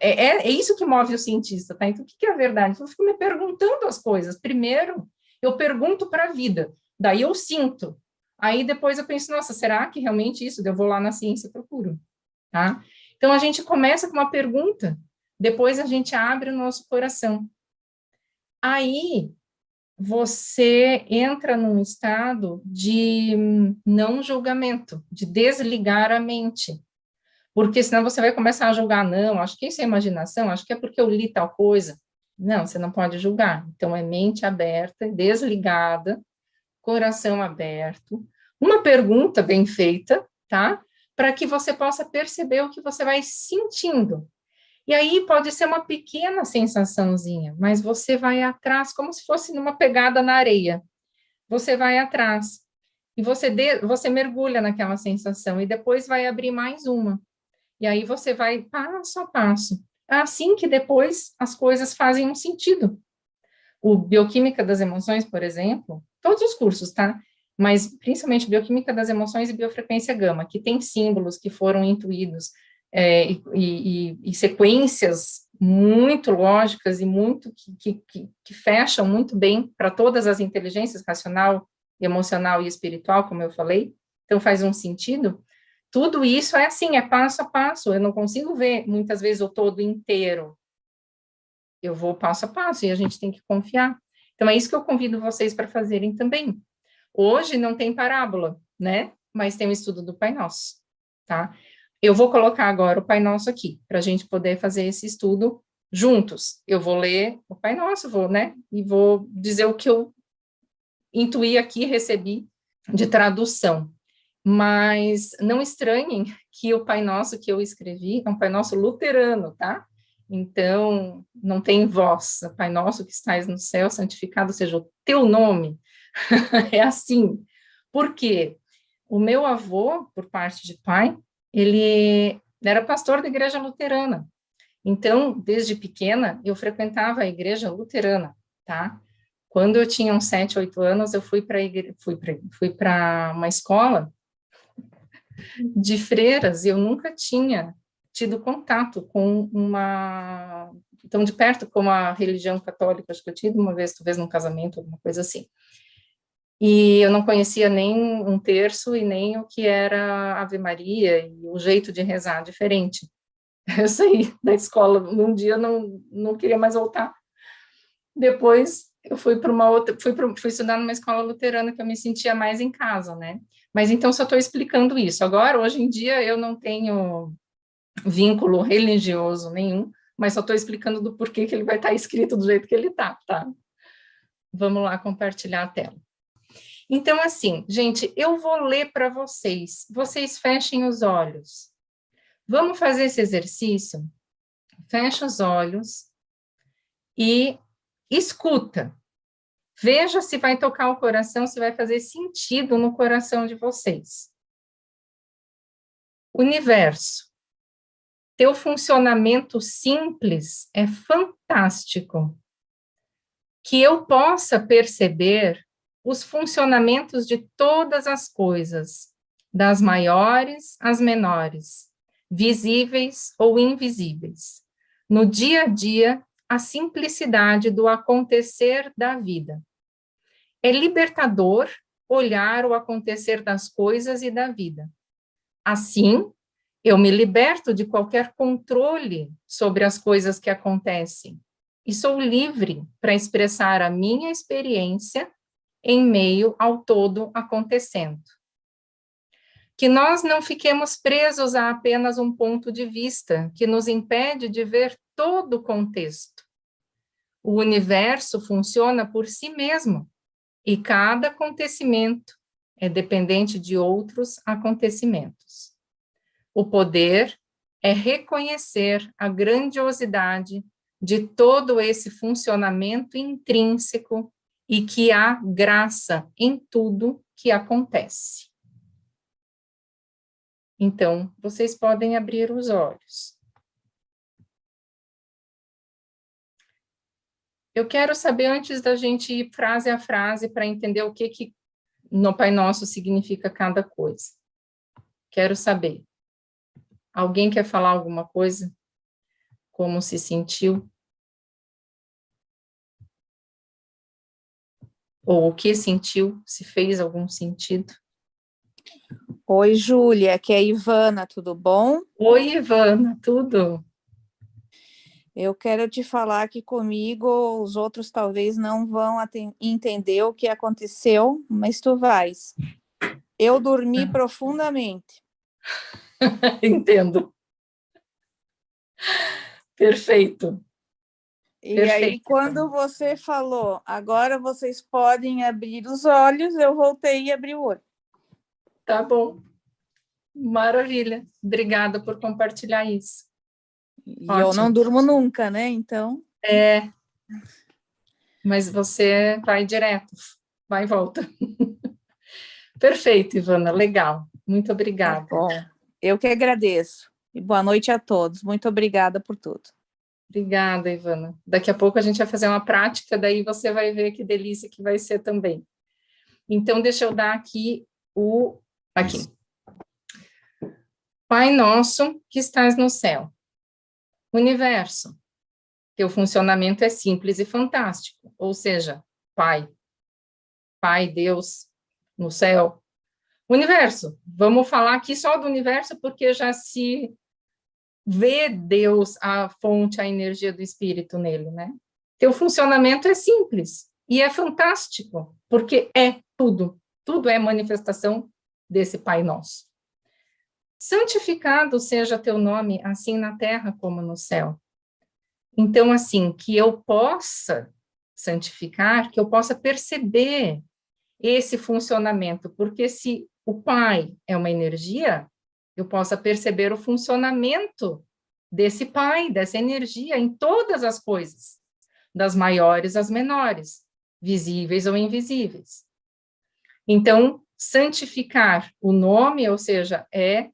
É isso que move o cientista, tá? Então, o que é a verdade? Eu fico me perguntando as coisas. Primeiro, eu pergunto para a vida. Daí, eu sinto. Aí, depois, eu penso, nossa, será que realmente isso? Eu vou lá na ciência e procuro, tá? Então, a gente começa com uma pergunta. Depois, a gente abre o nosso coração. Aí, você entra num estado de não julgamento, de desligar a mente. Porque senão você vai começar a julgar, não, acho que isso é imaginação, acho que é porque eu li tal coisa. Não, você não pode julgar. Então, é mente aberta, desligada, coração aberto, uma pergunta bem feita, tá? Para que você possa perceber o que você vai sentindo. E aí pode ser uma pequena sensaçãozinha, mas você vai atrás, como se fosse numa pegada na areia. Você vai atrás e você mergulha naquela sensação e depois vai abrir mais uma. E aí você vai passo a passo. É assim que depois as coisas fazem um sentido. O Bioquímica das Emoções, por exemplo, todos os cursos, tá? Mas principalmente Bioquímica das Emoções e Biofrequência Gama, que tem símbolos que foram intuídos e sequências muito lógicas e muito que fecham muito bem para todas as inteligências racional, emocional e espiritual, como eu falei. Então faz um sentido. Tudo isso é assim, é passo a passo. Eu não consigo ver muitas vezes o todo inteiro. Eu vou passo a passo e a gente tem que confiar. Então, é isso que eu convido vocês para fazerem também. Hoje não tem parábola, né? Mas tem o estudo do Pai Nosso, tá? Eu vou colocar agora o Pai Nosso aqui, para a gente poder fazer esse estudo juntos. Eu vou ler o Pai Nosso, vou, né? E vou dizer o que eu intuí aqui, recebi de tradução. Mas não estranhem que o Pai Nosso que eu escrevi é um Pai Nosso luterano, tá? Então, não tem voz. Pai Nosso que estais no céu, santificado seja o teu nome. É assim. Por quê? O meu avô, por parte de pai, ele era pastor da igreja luterana. Então, desde pequena, eu frequentava a igreja luterana, tá? Quando eu tinha uns 7, 8 anos, eu fui para uma escola de freiras, eu nunca tinha tido contato com uma tão de perto como a religião católica, acho que eu tive uma vez, talvez num casamento, alguma coisa assim. E eu não conhecia nem um terço e nem o que era Ave Maria e o jeito de rezar diferente. Eu saí da escola num dia, não queria mais voltar. Depois eu fui para uma outra, fui estudar numa escola luterana que eu me sentia mais em casa, né? Mas então só estou explicando isso. Agora, hoje em dia, eu não tenho vínculo religioso nenhum, mas só estou explicando do porquê que ele vai estar escrito do jeito que ele está, tá? Vamos lá compartilhar a tela. Então, assim, gente, eu vou ler para vocês. Vocês fechem os olhos. Vamos fazer esse exercício? Fecha os olhos e escuta. Veja se vai tocar o coração, se vai fazer sentido no coração de vocês. Universo. Teu funcionamento simples é fantástico. que eu possa perceber os funcionamentos de todas as coisas, das maiores às menores, visíveis ou invisíveis. No dia a dia, a simplicidade do acontecer da vida. É libertador olhar o acontecer das coisas e da vida. Assim, eu me liberto de qualquer controle sobre as coisas que acontecem e sou livre para expressar a minha experiência em meio ao todo acontecendo. Que nós não fiquemos presos a apenas um ponto de vista que nos impede de ver todo o contexto. O universo funciona por si mesmo e cada acontecimento é dependente de outros acontecimentos. O poder é reconhecer a grandiosidade de todo esse funcionamento intrínseco e que há graça em tudo que acontece. Então, vocês podem abrir os olhos. Eu quero saber, antes da gente ir frase a frase, para entender o que no Pai Nosso significa cada coisa. Quero saber. Alguém quer falar alguma coisa? Como se sentiu? Ou o que sentiu? Se fez algum sentido? Oi, Júlia, aqui é a Ivana, tudo bom? Oi, Ivana, tudo? Eu quero te falar que comigo os outros talvez não vão entender o que aconteceu, mas tu vais. Eu dormi profundamente. Entendo. Perfeito. E Perfeito. aí, quando você falou, agora vocês podem abrir os olhos, eu voltei e abri o olho. Tá bom. Maravilha. Obrigada por compartilhar isso. E Ótimo. eu não durmo nunca, né? Então. Mas você vai direto, vai e volta. Perfeito, Ivana, legal. Muito obrigada. Tá bom. Eu que agradeço. E boa noite a todos. Muito obrigada por tudo. Obrigada, Ivana. Daqui a pouco a gente vai fazer uma prática, daí você vai ver que delícia que vai ser também. Então, deixa eu dar aqui Aqui. Pai nosso que estás no céu. Universo. Teu funcionamento é simples e fantástico. Ou seja, Pai. Pai, Deus, no céu. Universo. Vamos falar aqui só do universo, porque já se vê Deus, a fonte, a energia do Espírito nele, né? Teu funcionamento é simples e é fantástico, porque é tudo. Tudo é manifestação desse Pai Nosso. Santificado seja teu nome, assim na terra como no céu. Então, assim, que eu possa santificar, que eu possa perceber esse funcionamento, porque se o Pai é uma energia, eu possa perceber o funcionamento desse Pai, dessa energia em todas as coisas, das maiores às menores, visíveis ou invisíveis. Então, santificar o nome, ou seja, é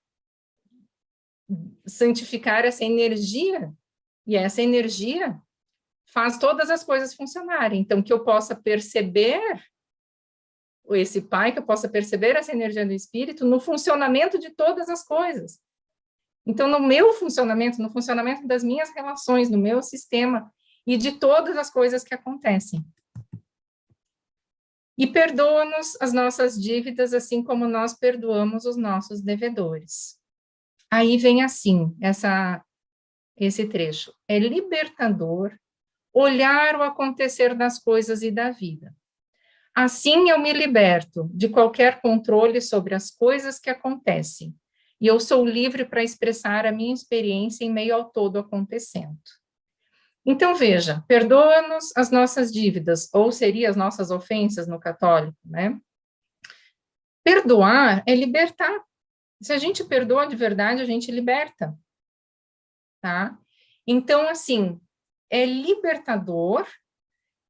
santificar essa energia, e essa energia faz todas as coisas funcionarem. Então, que eu possa perceber esse Pai, que eu possa perceber essa energia do Espírito no funcionamento de todas as coisas. Então, no meu funcionamento, no funcionamento das minhas relações, no meu sistema e de todas as coisas que acontecem. E perdoa-nos as nossas dívidas, assim como nós perdoamos os nossos devedores. Aí vem assim, esse trecho. É libertador olhar o acontecer das coisas e da vida. Assim eu me liberto de qualquer controle sobre as coisas que acontecem, e eu sou livre para expressar a minha experiência em meio ao todo acontecendo. Então, veja, perdoa-nos as nossas dívidas, ou seria as nossas ofensas no católico, né? Perdoar é libertar. Se a gente perdoa de verdade, a gente liberta, tá? Então, assim, é libertador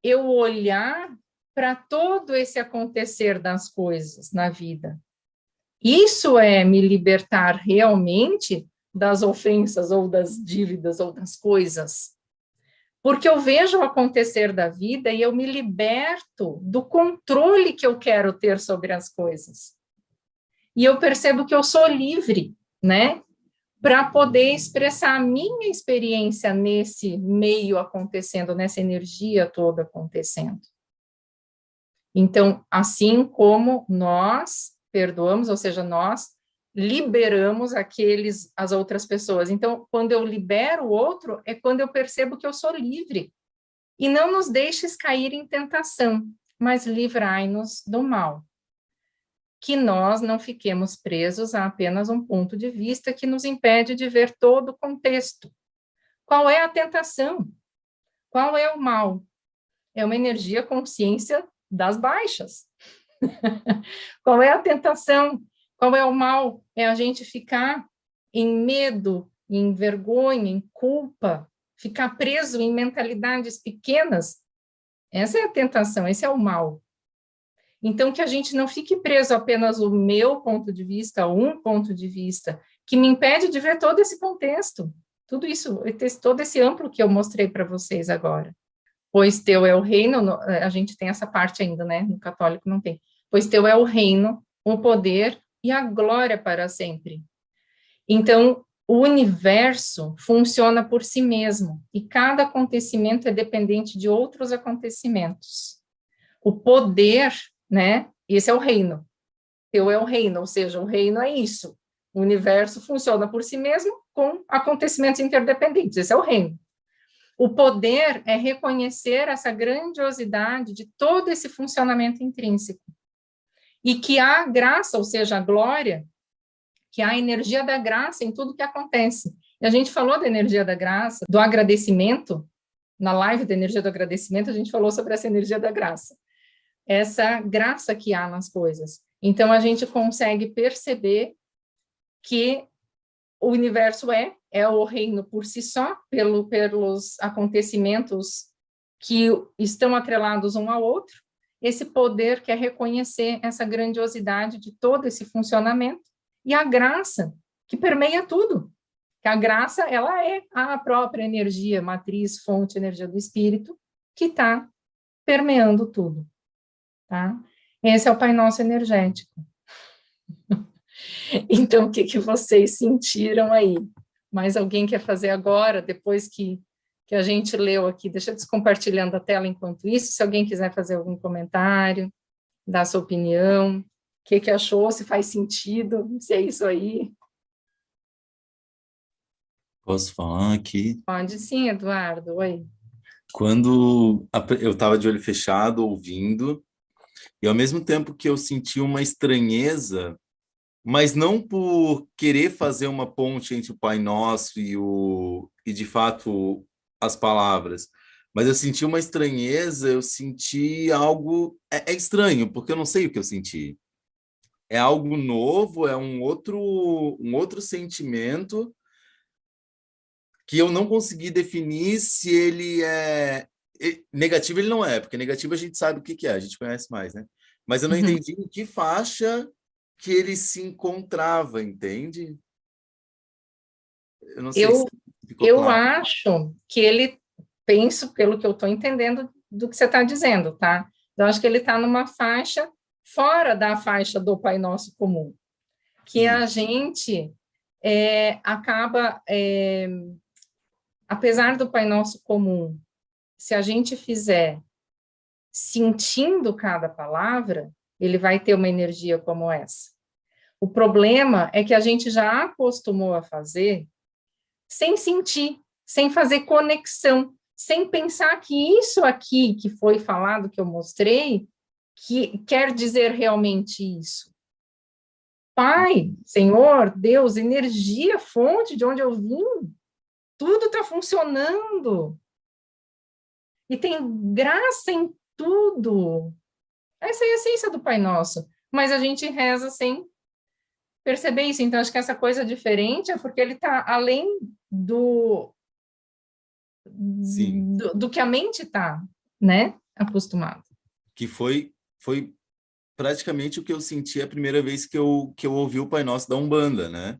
eu olhar para todo esse acontecer das coisas na vida. Isso é me libertar realmente das ofensas ou das dívidas ou das coisas. porque eu vejo o acontecer da vida e eu me liberto do controle que eu quero ter sobre as coisas. E eu percebo que eu sou livre, né? Para poder expressar a minha experiência nesse meio acontecendo, nessa energia toda acontecendo. Então, assim como nós perdoamos, ou seja, nós liberamos as outras pessoas. Então, quando eu libero o outro, é quando eu percebo que eu sou livre. E não nos deixes cair em tentação, mas livrai-nos do mal. Que nós não fiquemos presos a apenas um ponto de vista que nos impede de ver todo o contexto. Qual é a tentação? Qual é o mal? É uma energia consciência das baixas. Qual é a tentação? Qual é o mal? É a gente ficar em medo, em vergonha, em culpa, ficar preso em mentalidades pequenas. Essa é a tentação, esse é o mal. Então, que a gente não fique preso apenas ao meu ponto de vista, a um ponto de vista, que me impede de ver todo esse contexto, tudo isso, todo esse amplo que eu mostrei para vocês agora. Pois teu é o reino, a gente tem essa parte ainda, né? No católico não tem. Pois teu é o reino, o poder e a glória para sempre. Então, o universo funciona por si mesmo, e cada acontecimento é dependente de outros acontecimentos. O poder, né? Esse é o reino. Teu é o reino, ou seja, o reino é isso. O universo funciona por si mesmo com acontecimentos interdependentes. Esse é o reino. O poder é reconhecer essa grandiosidade de todo esse funcionamento intrínseco. E que há graça, ou seja, a glória, que há a energia da graça em tudo que acontece. E a gente falou da energia da graça, do agradecimento, na live da energia do agradecimento, a gente falou sobre essa energia da graça. Essa graça que há nas coisas. Então, a gente consegue perceber que o universo é o reino por si só, pelos acontecimentos que estão atrelados um ao outro, esse poder que é reconhecer essa grandiosidade de todo esse funcionamento, e a graça, que permeia tudo. Que a graça, ela é a própria energia, matriz, fonte, energia do espírito, que está permeando tudo. Tá? Esse é o Pai Nosso energético. Então, o que vocês sentiram aí? Mais alguém quer fazer agora, depois que a gente leu aqui? Deixa eu descompartilhando a tela enquanto isso, se alguém quiser fazer algum comentário, dar sua opinião, o que achou, se faz sentido, se é isso aí. Posso falar aqui? Pode sim, Eduardo, oi. Quando eu estava de olho fechado, ouvindo, e ao mesmo tempo que eu senti uma estranheza, mas não por querer fazer uma ponte entre o Pai Nosso e de fato as palavras, mas eu senti uma estranheza, eu senti algo é estranho, porque eu não sei o que eu senti. É algo novo, é um outro sentimento que eu não consegui definir se ele é negativo. Ele não é, porque negativo a gente sabe o que é, a gente conhece mais, né? Mas eu não entendi em que faixa que ele se encontrava, entende? Eu não sei se ficou eu claro. acho que ele, penso pelo que eu estou entendendo do que você está dizendo, tá? Eu acho que ele está numa faixa fora da faixa do Pai Nosso comum, que a gente acaba, apesar do Pai Nosso comum, se a gente fizer sentindo cada palavra, ele vai ter uma energia como essa. O problema é que a gente já acostumou a fazer sem sentir, sem fazer conexão, sem pensar que isso aqui que foi falado, que eu mostrei, que quer dizer realmente isso. Pai, Senhor, Deus, energia, fonte de onde eu vim, tudo está funcionando. E tem graça em tudo. Essa é a essência do Pai Nosso. Mas a gente reza sem perceber isso. Então, acho que essa coisa diferente é porque ele está além do que a mente está, né, acostumado. Que foi praticamente o que eu senti a primeira vez que eu ouvi o Pai Nosso da Umbanda, né?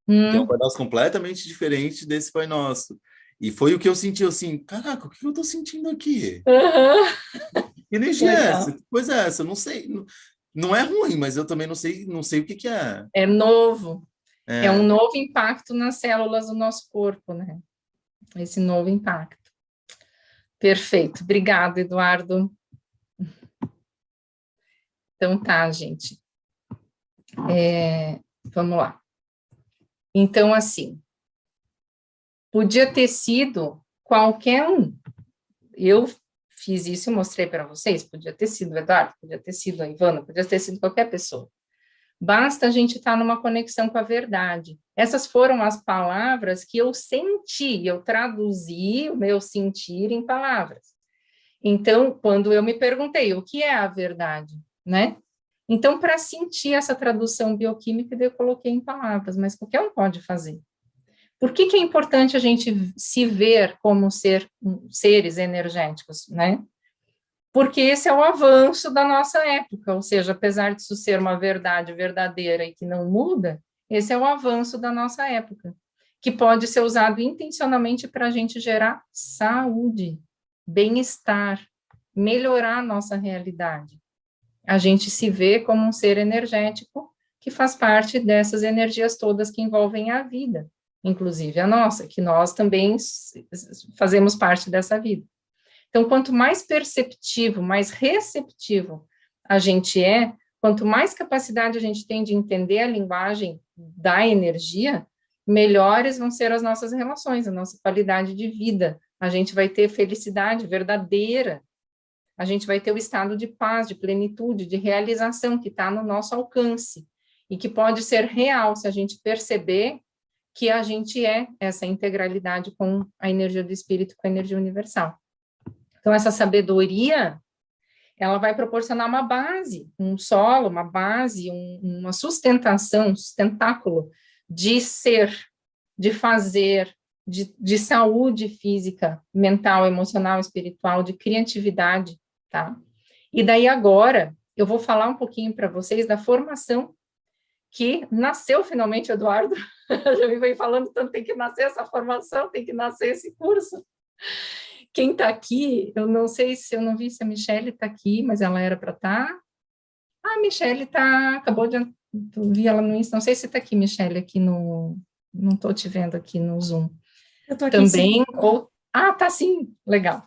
Que é um Pai Nosso completamente diferente desse Pai Nosso. E foi o que eu senti, assim, caraca, o que eu tô sentindo aqui? Que energia é Legal. essa? Que coisa é essa? Eu não sei. Não é ruim, mas eu também não sei o que que é. É novo, é um É, novo impacto nas células do nosso corpo, né? Esse novo impacto. Perfeito, obrigado, Eduardo. Então tá, gente. Vamos lá. Então, assim, podia ter sido qualquer um. Eu fiz isso e mostrei para vocês. Podia ter sido o Eduardo, podia ter sido a Ivana, podia ter sido qualquer pessoa. Basta a gente estar numa conexão com a verdade. Essas foram as palavras que eu senti, eu traduzi o meu sentir em palavras. Então, quando eu me perguntei o que é a verdade, né? Então, para sentir essa tradução bioquímica, eu coloquei em palavras, mas qualquer um pode fazer. Por que que é importante a gente se ver como seres energéticos, né? Porque esse é o avanço da nossa época, ou seja, apesar disso ser uma verdade verdadeira e que não muda, esse é o avanço da nossa época, que pode ser usado intencionalmente para a gente gerar saúde, bem-estar, melhorar a nossa realidade. A gente se vê como um ser energético que faz parte dessas energias todas que envolvem a vida, inclusive a nossa, que nós também fazemos parte dessa vida. Então, quanto mais perceptivo, mais receptivo a gente é, quanto mais capacidade a gente tem de entender a linguagem da energia, melhores vão ser as nossas relações, a nossa qualidade de vida. A gente vai ter felicidade verdadeira, a gente vai ter o estado de paz, de plenitude, de realização que está no nosso alcance e que pode ser real se a gente perceber que a gente é essa integralidade com a energia do espírito, com a energia universal. Então, essa sabedoria, ela vai proporcionar uma base, um solo, uma base, uma sustentação, um sustentáculo de ser, de fazer, de saúde física, mental, emocional, espiritual, de criatividade, tá? E daí agora, eu vou falar um pouquinho para vocês da formação que nasceu finalmente, Eduardo, já me vem falando tanto, tem que nascer essa formação, tem que nascer esse curso. Quem está aqui, eu não sei se eu não vi se a Michelle está aqui, mas ela era para estar. A Michelle está, acabou de vi ela no Insta, não sei se está aqui, Michelle, aqui no, não estou te vendo aqui no Zoom. Eu estou aqui Também, sim. tá sim, legal.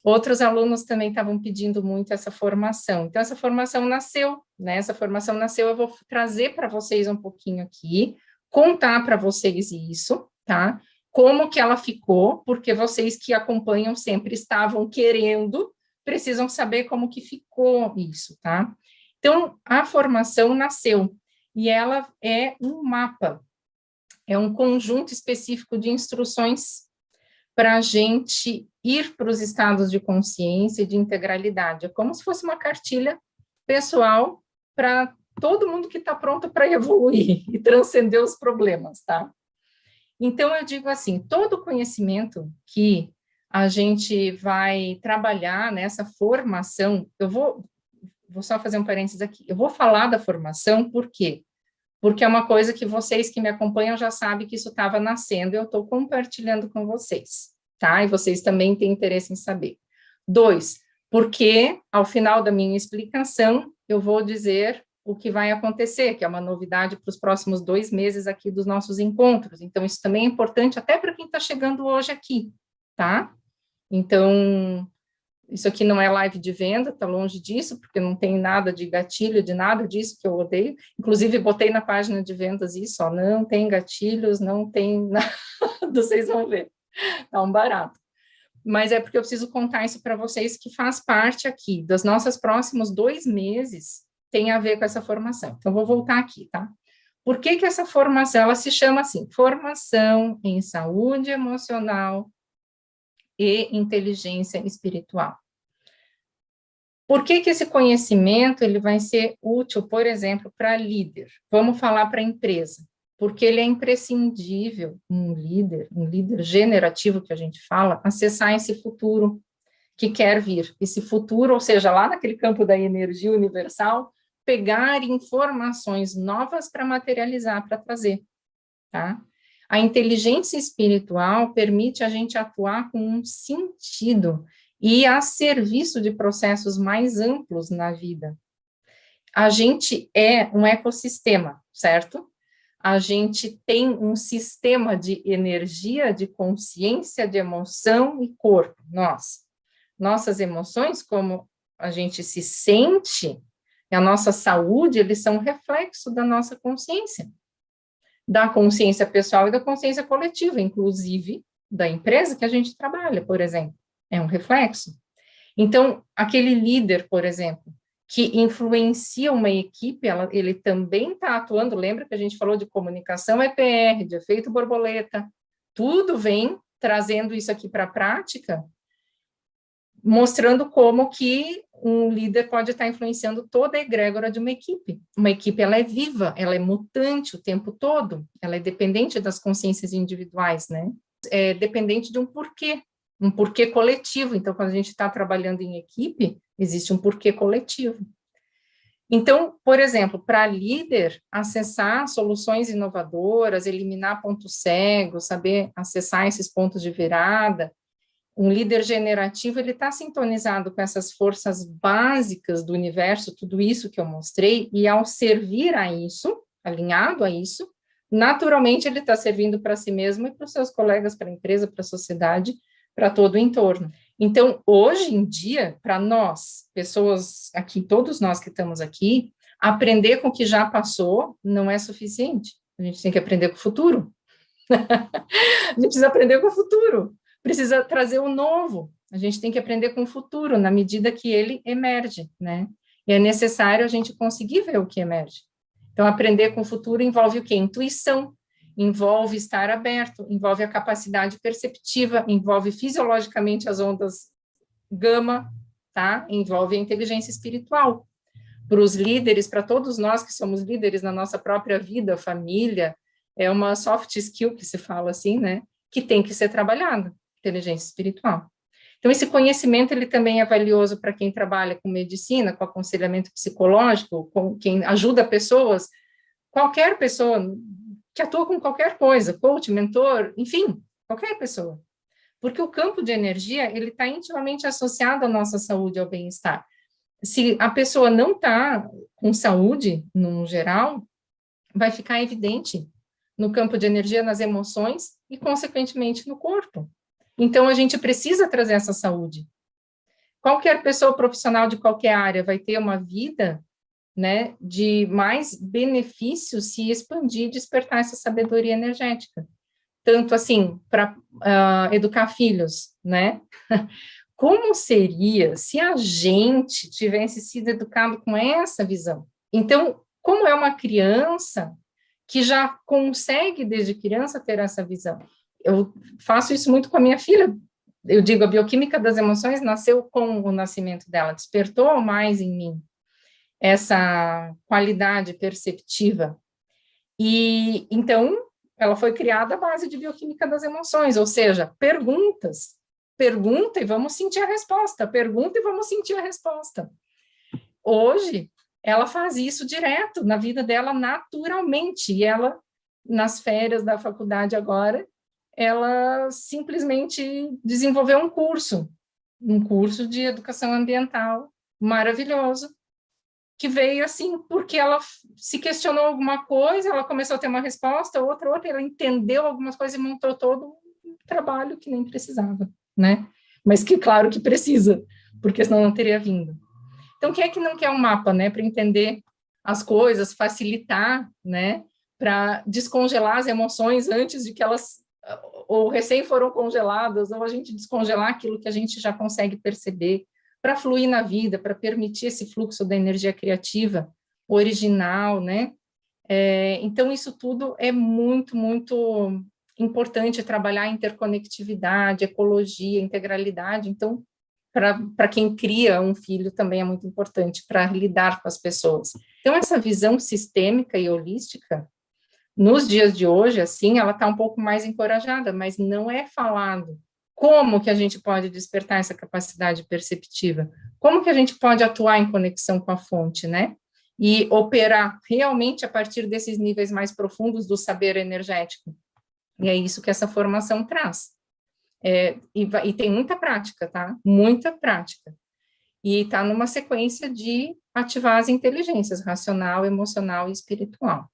Outros alunos também estavam pedindo muito essa formação. Então, essa formação nasceu, né? Essa formação nasceu, eu vou trazer para vocês um pouquinho aqui, contar para vocês isso, tá? Como que ela ficou, porque vocês que acompanham sempre estavam querendo, precisam saber como que ficou isso, tá? Então, a formação nasceu, e ela é um mapa, é um conjunto específico de instruções para a gente ir para os estados de consciência e de integralidade. É como se fosse uma cartilha pessoal para todo mundo que está pronto para evoluir e transcender os problemas, tá? Então, eu digo assim, todo conhecimento que a gente vai trabalhar nessa formação, eu vou só fazer um parênteses aqui, eu vou falar da formação, por quê? Porque é uma coisa que vocês que me acompanham já sabem que isso estava nascendo, eu estou compartilhando com vocês, tá? E vocês também têm interesse em saber. 2, porque ao final da minha explicação, eu vou dizer o que vai acontecer, que é uma novidade para os próximos 2 meses aqui dos nossos encontros. Então, isso também é importante até para quem está chegando hoje aqui, tá? Então, isso aqui não é live de venda, está longe disso, porque não tem nada de gatilho, de nada disso que eu odeio. Inclusive, botei na página de vendas isso, ó, não tem gatilhos, não tem nada, vocês vão ver, tá um barato. Mas é porque eu preciso contar isso para vocês, que faz parte aqui dos nossos próximos 2 meses, tem a ver com essa formação. Então, vou voltar aqui, tá? Por que que essa formação, ela se chama assim, Formação em Saúde Emocional e Inteligência Espiritual. Por que que esse conhecimento ele vai ser útil, por exemplo, para líder? Vamos falar para a empresa, porque ele é imprescindível, um líder generativo que a gente fala, acessar esse futuro que quer vir. Esse futuro, ou seja, lá naquele campo da energia universal, pegar informações novas para materializar, para trazer, tá? A inteligência espiritual permite a gente atuar com um sentido e a serviço de processos mais amplos na vida. A gente é um ecossistema, certo? A gente tem um sistema de energia, de consciência, de emoção e corpo, nossas emoções, como a gente se sente, e a nossa saúde, eles são reflexo da nossa consciência, da consciência pessoal e da consciência coletiva, inclusive da empresa que a gente trabalha, por exemplo, é um reflexo. Então, aquele líder, por exemplo, que influencia uma equipe, ele também está atuando, lembra que a gente falou de comunicação EPR, de efeito borboleta, tudo vem trazendo isso aqui para a prática, mostrando como que um líder pode estar influenciando toda a egrégora de uma equipe. Uma equipe, ela é viva, ela é mutante o tempo todo, ela é dependente das consciências individuais, né? É dependente de um porquê coletivo. Então, quando a gente está trabalhando em equipe, existe um porquê coletivo. Então, por exemplo, para líder acessar soluções inovadoras, eliminar pontos cegos, saber acessar esses pontos de virada, um líder generativo, ele está sintonizado com essas forças básicas do universo, tudo isso que eu mostrei, e ao servir a isso, alinhado a isso, naturalmente ele está servindo para si mesmo e para os seus colegas, para a empresa, para a sociedade, para todo o entorno. Então, hoje em dia, para nós, pessoas aqui, todos nós que estamos aqui, aprender com o que já passou não é suficiente. A gente tem que aprender com o futuro. A gente precisa aprender com o futuro. Precisa trazer o novo. A gente tem que aprender com o futuro, na medida que ele emerge, né? E é necessário a gente conseguir ver o que emerge. Então, aprender com o futuro envolve o quê? Intuição, envolve estar aberto, envolve a capacidade perceptiva, envolve fisiologicamente as ondas gama, tá? Envolve a inteligência espiritual. Para os líderes, para todos nós que somos líderes na nossa própria vida, família, é uma soft skill que se fala assim, né? Que tem que ser trabalhada, inteligência espiritual. Então, esse conhecimento, ele também é valioso para quem trabalha com medicina, com aconselhamento psicológico, com quem ajuda pessoas, qualquer pessoa que atua com qualquer coisa, coach, mentor, enfim, qualquer pessoa. Porque o campo de energia, ele está intimamente associado à nossa saúde e ao bem-estar. Se a pessoa não está com saúde, no geral, vai ficar evidente no campo de energia, nas emoções e, consequentemente, no corpo. Então, a gente precisa trazer essa saúde. Qualquer pessoa profissional de qualquer área vai ter uma vida, né, de mais benefícios se expandir e despertar essa sabedoria energética. Tanto assim, para educar filhos, né? Como seria se a gente tivesse sido educado com essa visão? Então, como é uma criança que já consegue, desde criança, ter essa visão? Eu faço isso muito com a minha filha. Eu digo, a bioquímica das emoções nasceu com o nascimento dela, despertou mais em mim essa qualidade perceptiva. E, então, ela foi criada à base de bioquímica das emoções, ou seja, perguntas. Pergunta e vamos sentir a resposta. Pergunta e vamos sentir a resposta. Hoje, ela faz isso direto na vida dela naturalmente. E ela, nas férias da faculdade agora, ela simplesmente desenvolveu um curso de educação ambiental maravilhoso, que veio assim, porque ela se questionou alguma coisa, ela começou a ter uma resposta, outra, ela entendeu algumas coisas e montou todo um trabalho que nem precisava, né? Mas que, claro, que precisa, porque senão não teria vindo. Então, quem é que não quer um mapa, né, para entender as coisas, facilitar, né, para descongelar as emoções antes de que elas, ou recém foram congeladas, ou a gente descongelar aquilo que a gente já consegue perceber, para fluir na vida, para permitir esse fluxo da energia criativa, original, né? Então, isso tudo é muito, muito importante, trabalhar a interconectividade, ecologia, integralidade. Então, para quem cria um filho também é muito importante para lidar com as pessoas. Então, essa visão sistêmica e holística, nos dias de hoje, assim, ela está um pouco mais encorajada, mas não é falado. Como que a gente pode despertar essa capacidade perceptiva? Como que a gente pode atuar em conexão com a fonte, né? E operar realmente a partir desses níveis mais profundos do saber energético. E é isso que essa formação traz. E tem muita prática, tá? Muita prática. E está numa sequência de ativar as inteligências racional, emocional e espiritual,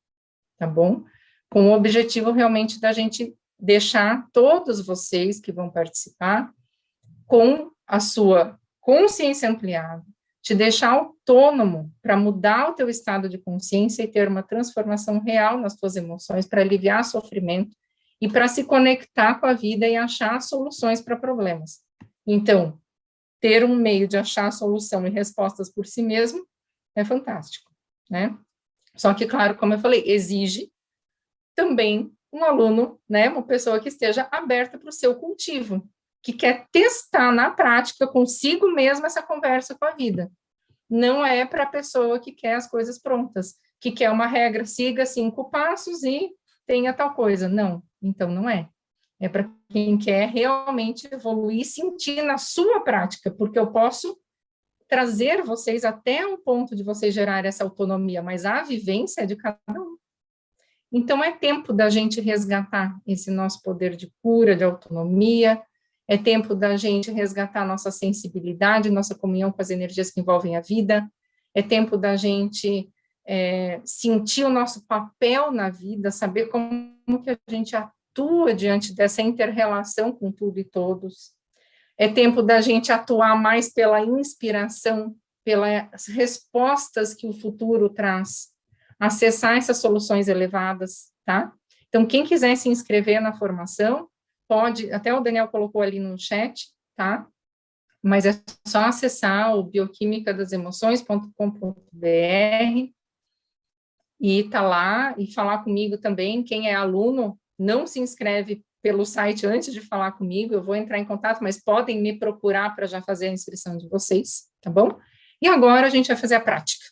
tá bom? Com o objetivo realmente da gente deixar todos vocês que vão participar com a sua consciência ampliada, te deixar autônomo para mudar o teu estado de consciência e ter uma transformação real nas tuas emoções, para aliviar sofrimento e para se conectar com a vida e achar soluções para problemas. Então, ter um meio de achar solução e respostas por si mesmo é fantástico, né? Só que, claro, como eu falei, exige também um aluno, né, uma pessoa que esteja aberta para o seu cultivo, que quer testar na prática consigo mesmo essa conversa com a vida. Não é para a pessoa que quer as coisas prontas, que quer uma regra, siga 5 passos e tenha tal coisa. Não, então não é. É para quem quer realmente evoluir e sentir na sua prática, porque eu posso trazer vocês até um ponto de vocês gerar essa autonomia, mas a vivência é de cada um. Então, é tempo da gente resgatar esse nosso poder de cura, de autonomia, é tempo da gente resgatar nossa sensibilidade, nossa comunhão com as energias que envolvem a vida, é tempo da gente sentir o nosso papel na vida, saber como que a gente atua diante dessa inter-relação com tudo e todos. É tempo da gente atuar mais pela inspiração, pelas respostas que o futuro traz, acessar essas soluções elevadas, tá? Então, quem quiser se inscrever na formação, pode, até o Daniel colocou ali no chat, tá? Mas é só acessar o bioquimicadasemoções.com.br e tá lá, e falar comigo também. Quem é aluno, não se inscreve pelo site antes de falar comigo, eu vou entrar em contato, mas podem me procurar para já fazer a inscrição de vocês, tá bom? E agora a gente vai fazer a prática.